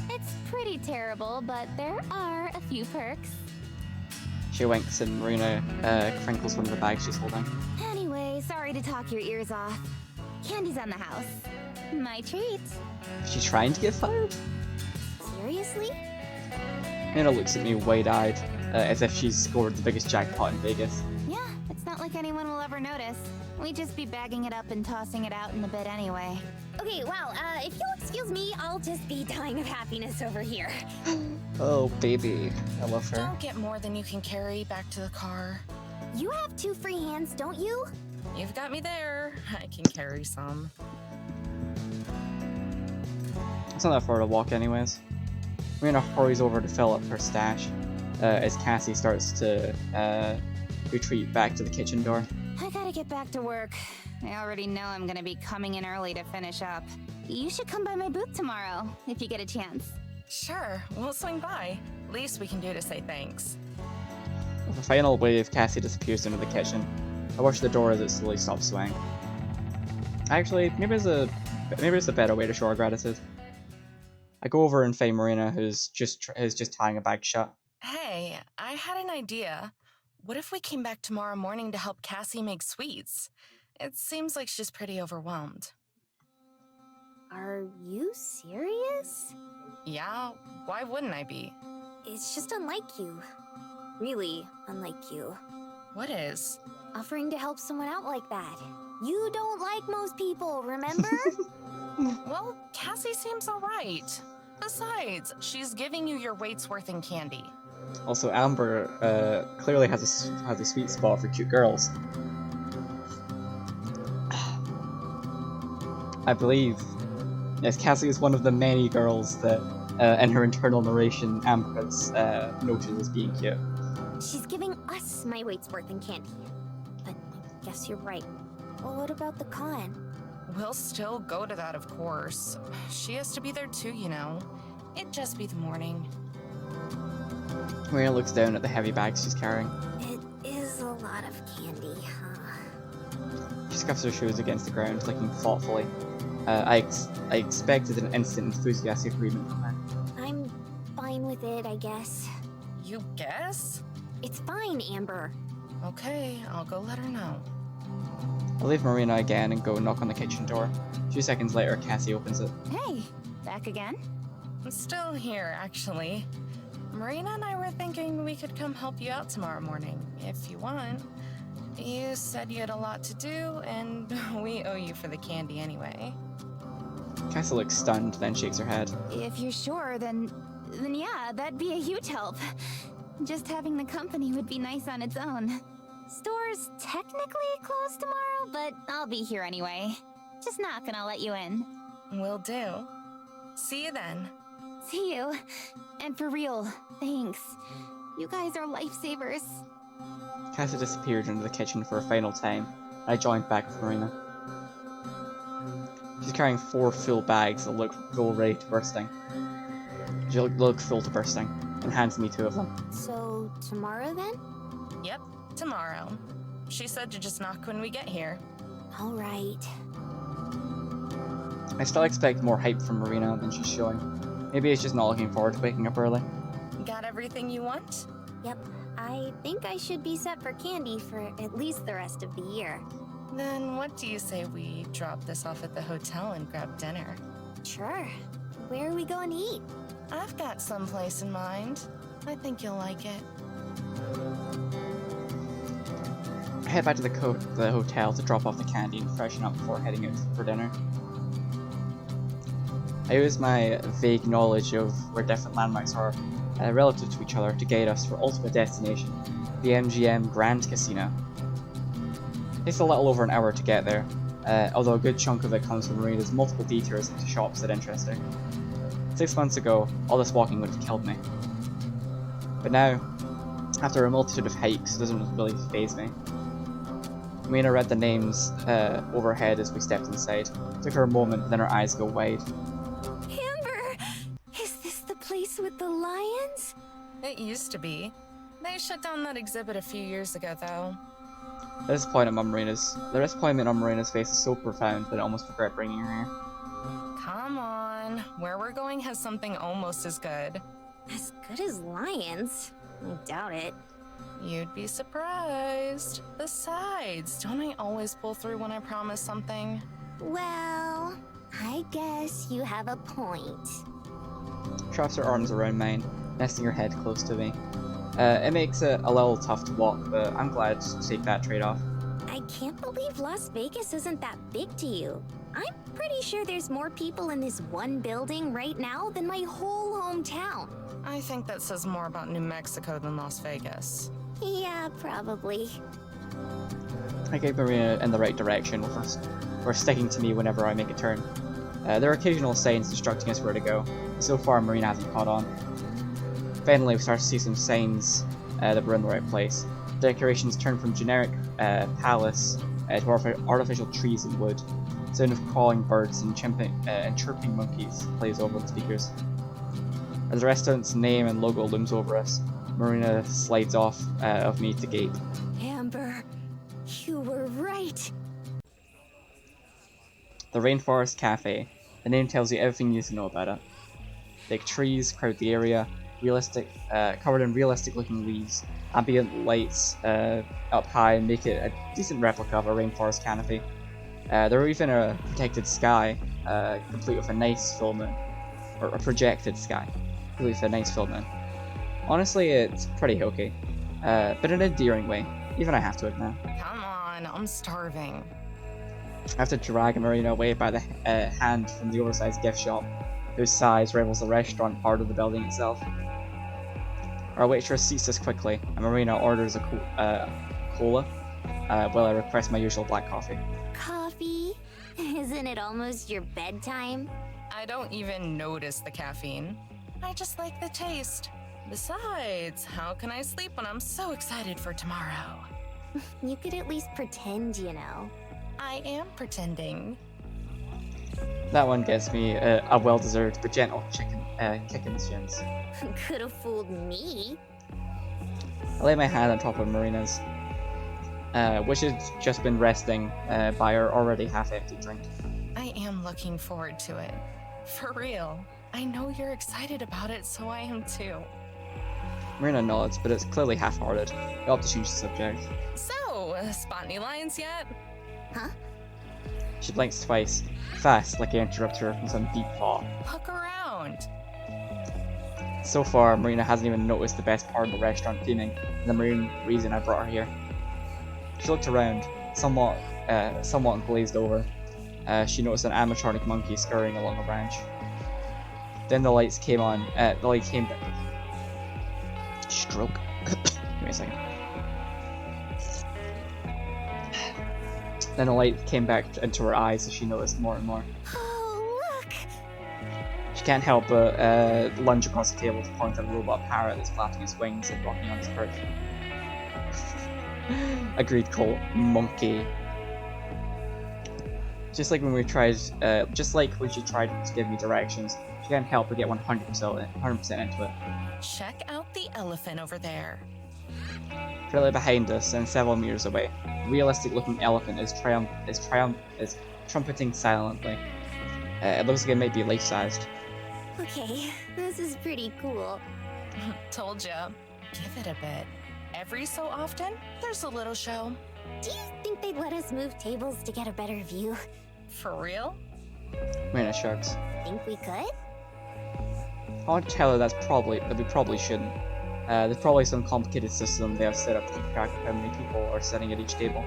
It's pretty terrible, but there are a few perks.
She winks and Marina crinkles one of the bags she's holding.
Anyway, sorry to talk your ears off. Candy's on the house. My treat.
Is she trying to get fired?
Seriously?
Marina looks at me wide-eyed, as if she's scored the biggest jackpot in Vegas.
Yeah, it's not like anyone will ever notice. We'd just be bagging it up and tossing it out in a bit anyway. Okay, well, if you'll excuse me, I'll just be dying of happiness over here.
Oh, baby. I love her.
Don't get more than you can carry back to the car.
You have 2 free hands, don't you?
You've got me there. I can carry some.
It's not that far to walk anyways. Marina hurries over to fill up her stash, as Cassie starts to retreat back to the kitchen door.
I gotta get back to work. I already know I'm gonna be coming in early to finish up. You should come by my booth tomorrow, if you get a chance.
Sure, we'll swing by. Least we can do to say thanks.
With a final wave, Cassie disappears into the kitchen. I watch the door as it slowly stops swaying. Actually, maybe it's a better way to show our gratitude. I go over and find Marina, who's just tying a bag shut.
Hey, I had an idea. What if we came back tomorrow morning to help Cassie make sweets? It seems like she's pretty overwhelmed.
Are you serious?
Yeah, why wouldn't I be?
It's just unlike you. Really unlike you.
What is?
Offering to help someone out like that. You don't like most people, remember?
Well, Cassie seems alright. Besides, she's giving you your weight's worth in candy.
Also, Amber clearly has a sweet spot for cute girls. I believe, yes, Cassie is one of the many girls that, in her internal narration, Amber has noted as being cute.
She's giving us my weight's worth in candy. But I guess you're right. Well, what about the con?
We'll still go to that, of course. She has to be there too, you know. It'd just be the morning.
Marina looks down at the heavy bags she's carrying.
It is a lot of candy, huh?
She scuffs her shoes against the ground, looking thoughtfully. I expected an instant enthusiastic agreement from her.
I'm fine with it, I guess.
You guess?
It's fine, Amber.
Okay, I'll go let her know.
I leave Marina again and go knock on the kitchen door. A few seconds later, Cassie opens it.
Hey, back again?
I'm still here, actually. Marina and I were thinking we could come help you out tomorrow morning, if you want. You said you had a lot to do, and we owe you for the candy anyway.
Cassie looks stunned, then shakes her head.
If you're sure, then yeah, that'd be a huge help. Just having the company would be nice on its own. Store's technically closed tomorrow, but I'll be here anyway. Just knock and I'll let you in.
Will do. See you then.
See you. And for real, thanks. You guys are lifesavers.
Cassie disappeared into the kitchen for a final time. I joined back with Marina. She's carrying 4 full bags that look full ready to bursting. She look full to bursting, and hands me 2 of them.
So, tomorrow then?
Yep, tomorrow. She said to just knock when we get here.
Alright.
I still expect more hype from Marina than she's showing. Maybe it's just not looking forward to waking up early.
Got everything you want?
Yep. I think I should be set for candy for at least the rest of the year.
Then what do you say we drop this off at the hotel and grab dinner?
Sure. Where are we going to eat?
I've got some place in mind. I think you'll like it.
I head back to the hotel to drop off the candy and freshen up before heading out for dinner. I use my vague knowledge of where different landmarks are relative to each other to guide us for ultimate destination, the MGM Grand Casino. It takes a little over an hour to get there, although a good chunk of it comes from Marina's multiple detours into shops that interest her. 6 months ago, all this walking would have killed me. But now, after a multitude of hikes, it doesn't really faze me. Marina read the names overhead as we stepped inside. It took her a moment, then her eyes go wide.
Amber! Is this the place with the lions?
It used to be. They shut down that exhibit a few years ago, though.
The disappointment on Marina's face is so profound that I almost regret bringing her here.
Come on. Where we're going has something almost as good.
As good as lions? I doubt it.
You'd be surprised. Besides, don't I always pull through when I promise something?
Well, I guess you have a point.
She wraps her arms around mine, nesting her head close to me. It makes it a little tough to walk, but I'm glad to take that trade-off.
I can't believe Las Vegas isn't that big to you. I'm pretty sure there's more people in this one building right now than my whole hometown.
I think that says more about New Mexico than Las Vegas.
Yeah, probably.
I guide Marina in the right direction, or sticking to me whenever I make a turn. There are occasional signs instructing us where to go, but so far Marina hasn't caught on. Finally, we start to see some signs that we're in the right place. Decorations turn from generic palace to artificial trees and wood. The sound of calling birds and chirping monkeys plays over the speakers. As the restaurant's name and logo looms over us, Marina slides off of me to gape.
Amber, you were right.
The Rainforest Cafe. The name tells you everything you need to know about it. Big trees crowd the area, covered in realistic-looking leaves. Ambient lights up high make it a decent replica of a rainforest canopy. There are even a protected sky, complete with a nice full moon, or a projected sky, complete with a nice full moon. Honestly, it's pretty hokey, but in an endearing way. Even I have to admit.
Come on, I'm starving.
I have to drag Marina away by the hand from the oversized gift shop, whose size rivals the restaurant part of the building itself. Our waitress seats us quickly, and Marina orders a cola, while I request my usual black coffee.
Coffee? Isn't it almost your bedtime?
I don't even notice the caffeine. I just like the taste. Besides, how can I sleep when I'm so excited for tomorrow?
You could at least pretend, you know.
I am pretending.
That one gets me a well-deserved but gentle kick in the shins.
Could have fooled me.
I lay my hand on top of Marina's, which has just been resting by her already half-empty drink.
I am looking forward to it. For real. I know you're excited about it, so I am too.
Marina nods, but it's clearly half-hearted. I opt to change the subject.
So, spot any lions yet?
Huh?
She blinks twice, fast, like I interrupt her from some deep thought.
Look around.
So far, Marina hasn't even noticed the best part of the restaurant theming, and the main reason I brought her here. She looked around, somewhat glazed over. She noticed an animatronic monkey scurrying along a branch. Then the lights came on. The light came back. Stroke. Give me a second. Then the light came back into her eyes as she noticed more and more.
Oh, look!
She can't help but lunge across the table to point at a robot parrot that's flapping its wings and rocking on its perch. Agreed, Cole. Monkey. Just like when she tried to give me directions, she can't help but get 100% into it.
Check out the elephant over there.
Directly behind us and several meters away, a realistic-looking elephant is trumpeting silently. It looks like it might be life-sized.
Okay, this is pretty cool.
Told ya. Give it a bit. Every so often, there's a little show.
Do you think they'd let us move tables to get a better view?
For real?
Marina shrugs.
Think we could?
I want to tell her that we probably shouldn't. There's probably some complicated system they have set up to keep track of how many people are sitting at each table.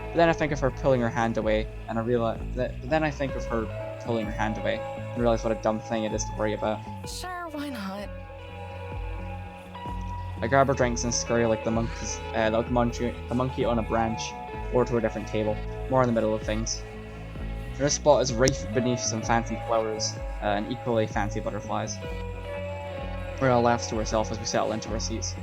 But then I think of her pulling her hand away, and I realize what a dumb thing it is to worry about.
Sure, why not?
I grab her drinks and scurry like the monkey on a branch, or to a different table, more in the middle of things. Her spot is right beneath some fancy flowers and equally fancy butterflies. Marina laughs to herself as we settle into our seats.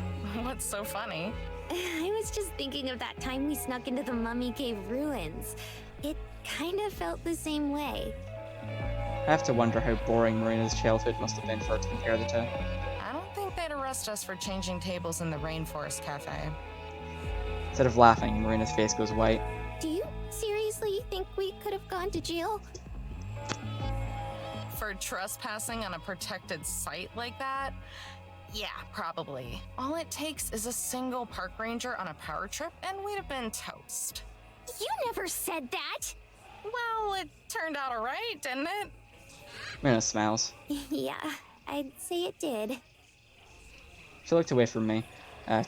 What's so funny?
I was just thinking of that time we snuck into the Mummy Cave ruins. It kind of felt the same way.
I have to wonder how boring Marina's childhood must have been for her to compare the two.
I don't think they'd arrest us for changing tables in the Rainforest Cafe.
Instead of laughing, Marina's face goes white.
Do you seriously think we could have gone to jail?
For trespassing on a protected site like that? Yeah, probably. All it takes is a single park ranger on a power trip and we'd have been toast.
You never said that!
Well, it turned out alright, didn't it?
Marina smiles.
Yeah, I'd say it did.
She looked away from me,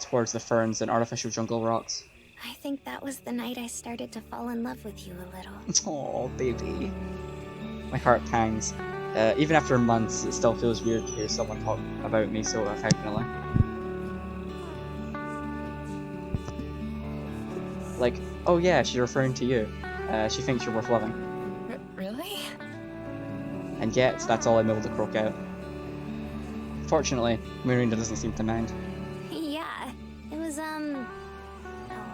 towards the ferns and artificial jungle rocks.
I think that was the night I started to fall in love with you a little.
Oh, baby. My heart pangs. Even after months, it still feels weird to hear someone talk about me so affectionately. Like, oh yeah, she's referring to you. She thinks you're worth loving.
Really?
And yet, that's all I'm able to croak out. Fortunately, Marina doesn't seem to mind.
Yeah, it was, oh,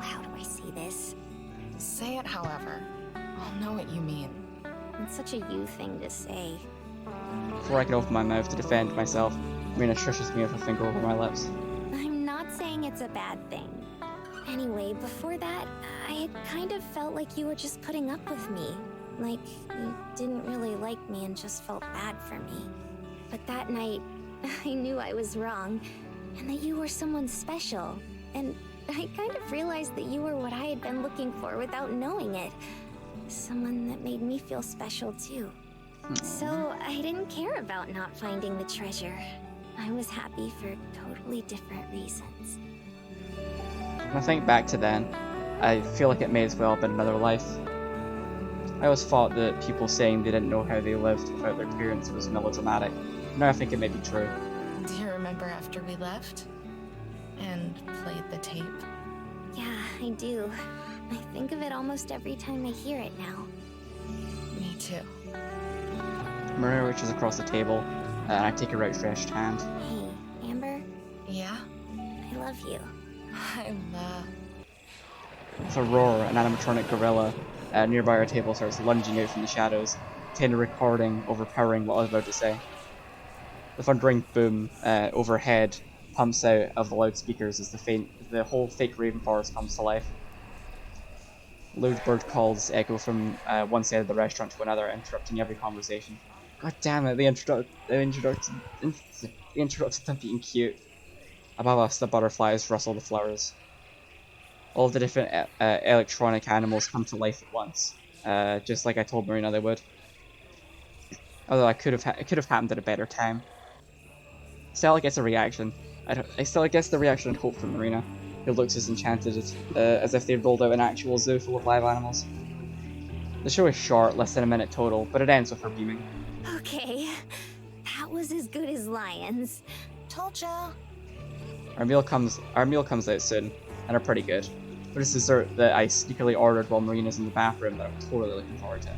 how do I say this?
Say it however. I'll know what you mean.
It's such a you thing to say.
Before I can open my mouth to defend myself, Marina shushes me with a finger over my lips.
I'm not saying it's a bad thing. Anyway, before that, I had kind of felt like you were just putting up with me. Like, you didn't really like me and just felt bad for me. But that night, I knew I was wrong, and that you were someone special. And I kind of realized that you were what I had been looking for without knowing it. Someone that made me feel special too. So I didn't care about not finding the treasure. I was happy for totally different reasons.
When I think back to then, I feel like it may as well have been another life. I always thought that people saying they didn't know how they lived without their parents was melodramatic. Now I think it may be true.
Do you remember after we left? And played the tape?
Yeah, I do. I think of it almost every time I hear it now.
Me too.
Marina reaches across the table, and I take her outstretched hand.
Hey, Amber,
Yeah?
I love you.
I love...
With a roar, an animatronic gorilla nearby our table starts lunging out from the shadows, kind of recording, overpowering what I was about to say. The thundering boom overhead pumps out of the loudspeakers as the whole fake rainforest comes to life. Loud bird calls echo from one side of the restaurant to another, interrupting every conversation. God damn it, the introduction them being cute. Above us, the butterflies rustle the flowers. All of the different electronic animals come to life at once, just like I told Marina they would. Although it could have happened at a better time. Stella gets a reaction. Stella gets the reaction I'd hoped from Marina, who looks as enchanted as if they'd rolled out an actual zoo full of live animals. The show is short, less than a minute total, but it ends with her beaming.
Okay, that was as good as lions.
Told ya.
Our meal comes out soon, and are pretty good. But it's dessert that I sneakily ordered while Marina's in the bathroom that I'm totally looking forward to.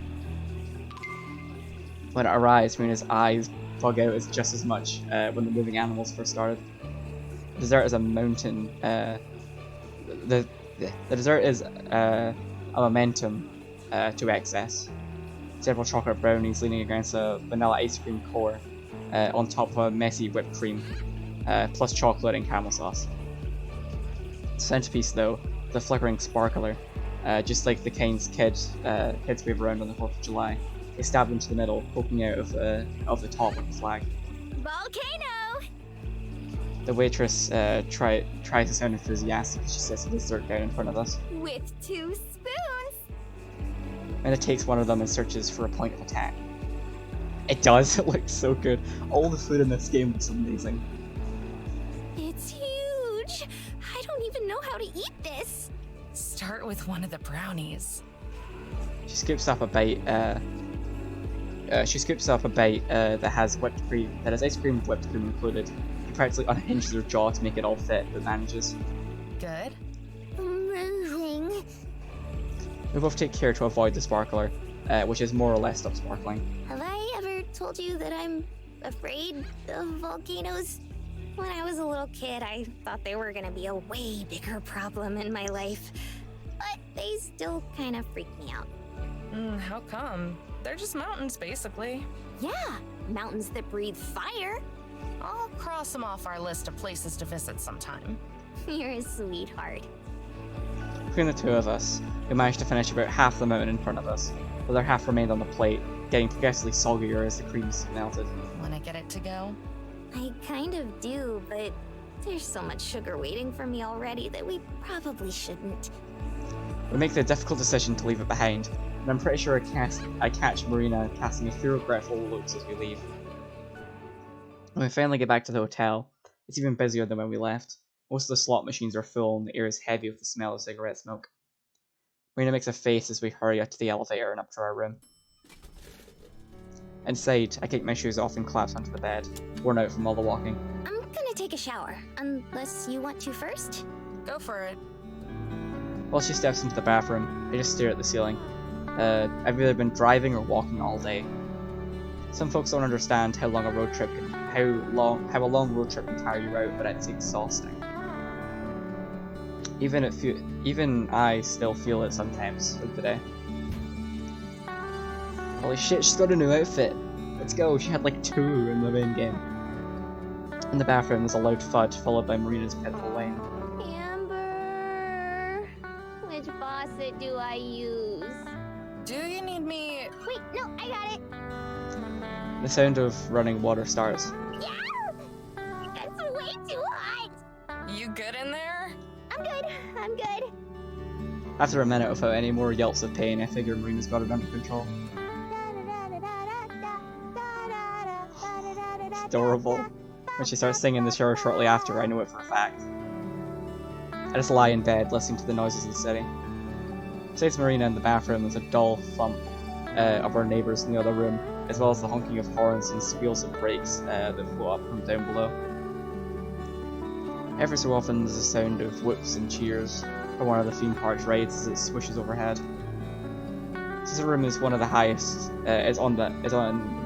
When it arrives, Marina's eyes bug out just as much when the moving animals first started. The dessert is a mountain. The dessert is a momentum to excess. Several chocolate brownies leaning against a vanilla ice cream core on top of a messy whipped cream, plus chocolate and caramel sauce. The centerpiece, though, the flickering sparkler, just like the kinds kids wave around on the 4th of July, is stabbed into the middle, poking out of the top of the flag.
Volcano!
The waitress tries to sound enthusiastic as she sets the dessert down in front of us.
With 2 spoons!
And it takes one of them and searches for a point of attack. It does, it looks so good. All the food in this game looks amazing.
It's huge! I don't even know how to eat this!
Start with one of the brownies.
She scoops up a bite, that has whipped cream, that has ice cream with whipped cream included. She practically unhinges her jaw to make it all fit, but manages.
Good.
Amazing.
We both take care to avoid the sparkler, which is more or less stopped sparkling.
Have I ever told you that I'm afraid of volcanoes? When I was a little kid, I thought they were gonna be a way bigger problem in my life. But they still kind of freak me out.
How come? They're just mountains, basically.
Yeah, mountains that breathe fire.
I'll cross them off our list of places to visit sometime.
You're a sweetheart.
Between the two of us, we managed to finish about half the mountain in front of us. The other half remained on the plate, getting progressively soggier as the creams melted.
Wanna get it to go?
I kind of do, but there's so much sugar waiting for me already that we probably shouldn't.
We make the difficult decision to leave it behind, and I'm pretty sure I catch Marina casting a few regretful looks as we leave. When we finally get back to the hotel, it's even busier than when we left. Most of the slot machines are full and the air is heavy with the smell of cigarette smoke. Marina makes a face as we hurry up to the elevator and up to our room. Inside, I kick my shoes off and collapse onto the bed, worn out from all the walking.
I'm gonna take a shower, unless you want to first.
Go for it.
While she steps into the bathroom, I just stare at the ceiling. I've either been driving or walking all day. Some folks don't understand how a long road trip can tire you out, but it's exhausting. Even I still feel it sometimes, like today. Holy shit, she's got a new outfit. Let's go. She had like 2 in the main game. In the bathroom, there's a loud thud, followed by Marina's pitiful whine.
Amber, which faucet do I use?
Do you need me?
Wait, no, I got it.
The sound of running water starts.
Yeah! That's way too hot.
You good in there?
I'm good.
After a minute without any more yelps of pain, I figure Marina's got it under control. It's adorable. When she starts singing in the shower shortly after, I know it for a fact. I just lie in bed, listening to the noises of the city. Besides Marina in the bathroom, there's a dull thump of our neighbours in the other room, as well as the honking of horns and squeals of brakes that flow up from down below. Every so often there's a sound of whoops and cheers for one of the theme park's rides as it swishes overhead. Since the room is one of the highest, is on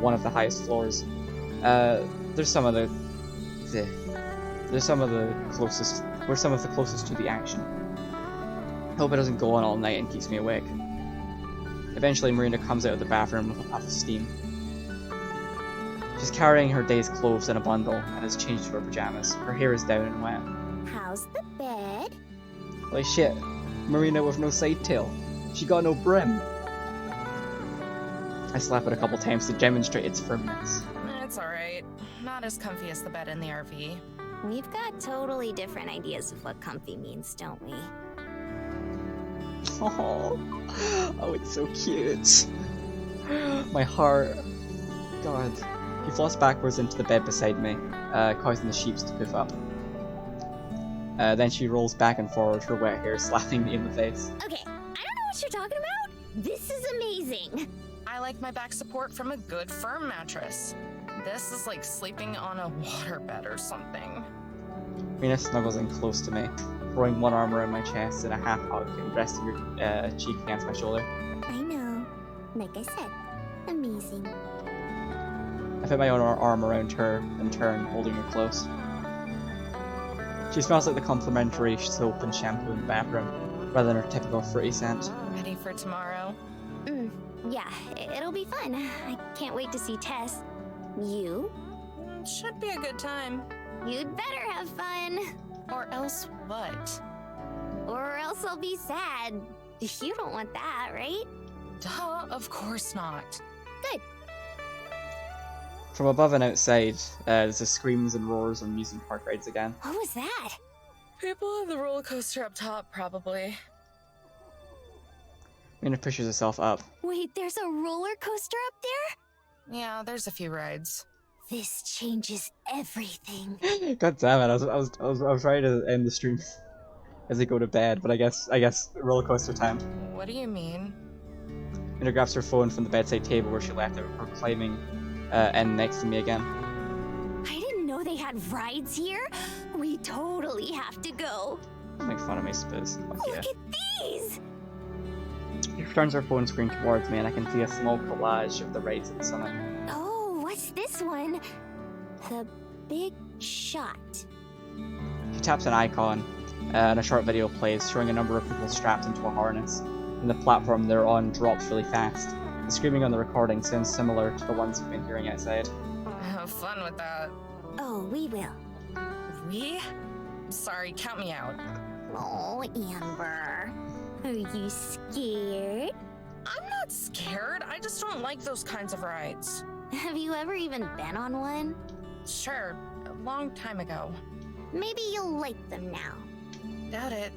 one of the highest floors, we're some of the closest to the action. Hope it doesn't go on all night and keeps me awake. Eventually, Marina comes out of the bathroom with a puff of steam. She's carrying her day's clothes in a bundle and has changed to her pajamas. Her hair is down and wet.
How's the bed?
Holy shit, Marina with no side tail. She got no brim. I slap it a couple times to demonstrate its firmness.
It's alright. Not as comfy as the bed in the RV.
We've got totally different ideas of what comfy means, don't we?
Oh, it's so cute. My heart. God. He flops backwards into the bed beside me, causing the sheets to poof up. Then she rolls back and forward, her wet hair slapping me in the face.
Okay, I don't know what you're talking about. This is amazing.
I like my back support from a good firm mattress. This is like sleeping on a waterbed or something.
Marina snuggles in close to me, throwing one arm around my chest in a half hug and resting her cheek against my shoulder.
I know. Like I said, amazing.
I put my own arm around her, in turn, holding her close. She smells like the complimentary soap and shampoo in the bathroom, rather than her typical fruity scent.
Ready for tomorrow?
Yeah, it'll be fun. I can't wait to see Tess. You?
Should be a good time.
You'd better have fun.
Or else what?
Or else I'll be sad. You don't want that, right?
Duh, of course not.
Good.
From above and outside, there's the screams and roars of amusement park rides again.
What was that?
People on the roller coaster up top, probably.
Mina pushes herself up.
Wait, there's a roller coaster up there?
Yeah, there's a few rides.
This changes everything.
God damn it! I was ready to end the stream as they go to bed, but I guess roller coaster time.
What do you mean?
Mina grabs her phone from the bedside table where she left it before climbing in next to me again.
I didn't know they had rides here. We totally have to go.
Make fun of me, suppose. Fuck yeah.
Look at these!
She turns her phone screen towards me and I can see a small collage of the rides at the summit.
Oh, what's this one? The Big Shot.
She taps an icon and a short video plays showing a number of people strapped into a harness, and the platform they're on drops really fast. The screaming on the recording sounds similar to the ones you've been hearing outside.
Have fun with that.
Oh, we will.
We? Sorry, count me out.
Oh, Amber. Are you scared?
I'm not scared. I just don't like those kinds of rides.
Have you ever even been on one?
Sure, a long time ago.
Maybe you'll like them now.
Doubt it.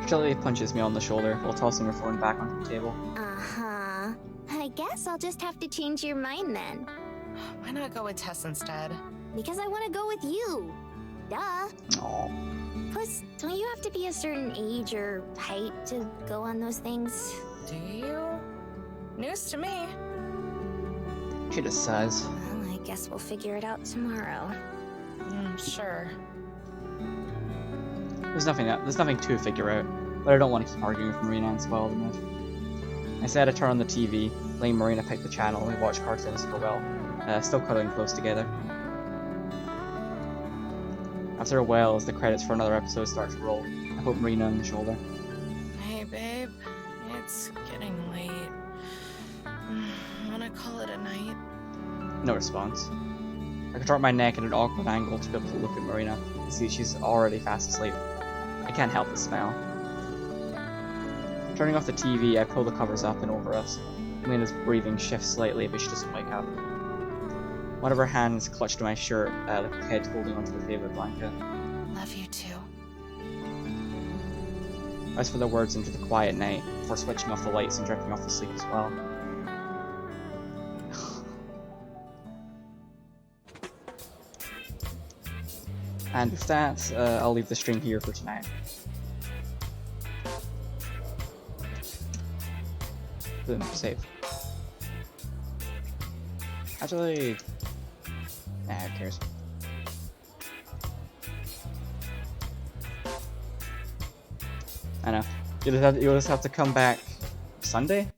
She gently punches me on the shoulder while tossing her phone back onto the table.
Uh-huh. I guess I'll just have to change your mind then.
Why not go with Tess instead?
Because I want to go with you. Duh.
Aww.
Plus, don't you have to be a certain age or height to go on those things?
Do you? News to me.
She just sighs.
Well, I guess we'll figure it out tomorrow.
Sure.
There's nothing to figure out, but I don't want to keep arguing with Marina and spoil the mood. I said I turn on the TV, letting Marina pick the channel and we watch cartoons for a while, still cuddling close together. After a while, as the credits for another episode start to roll, I put Marina on the shoulder.
Hey, babe. It's getting late. Wanna call it a night?
No response. I contort my neck at an awkward angle to be able to look at Marina and see she's already fast asleep. I can't help but smile. Turning off the TV, I pull the covers up and over us. Marina's breathing shifts slightly, but she doesn't wake up. One of her hands clutched to my shirt, like a kid holding onto the favorite blanket.
Love you too.
I whisper the words into the quiet night before switching off the lights and drifting off to sleep as well. And with that, I'll leave the stream here for tonight. Boom, save. Actually, nah, who cares? I know. You'll just have to come back Sunday?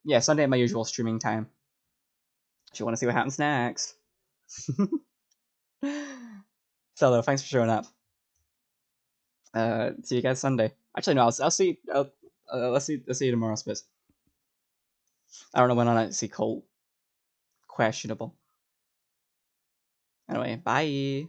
Yeah, Sunday at my usual streaming time. If you want to see what happens next. Solo, thanks for showing up. See you guys Sunday. Actually, no, I'll see. Let's see you tomorrow, I suppose. I don't know when I'll see Colt. Questionable. Anyway, bye.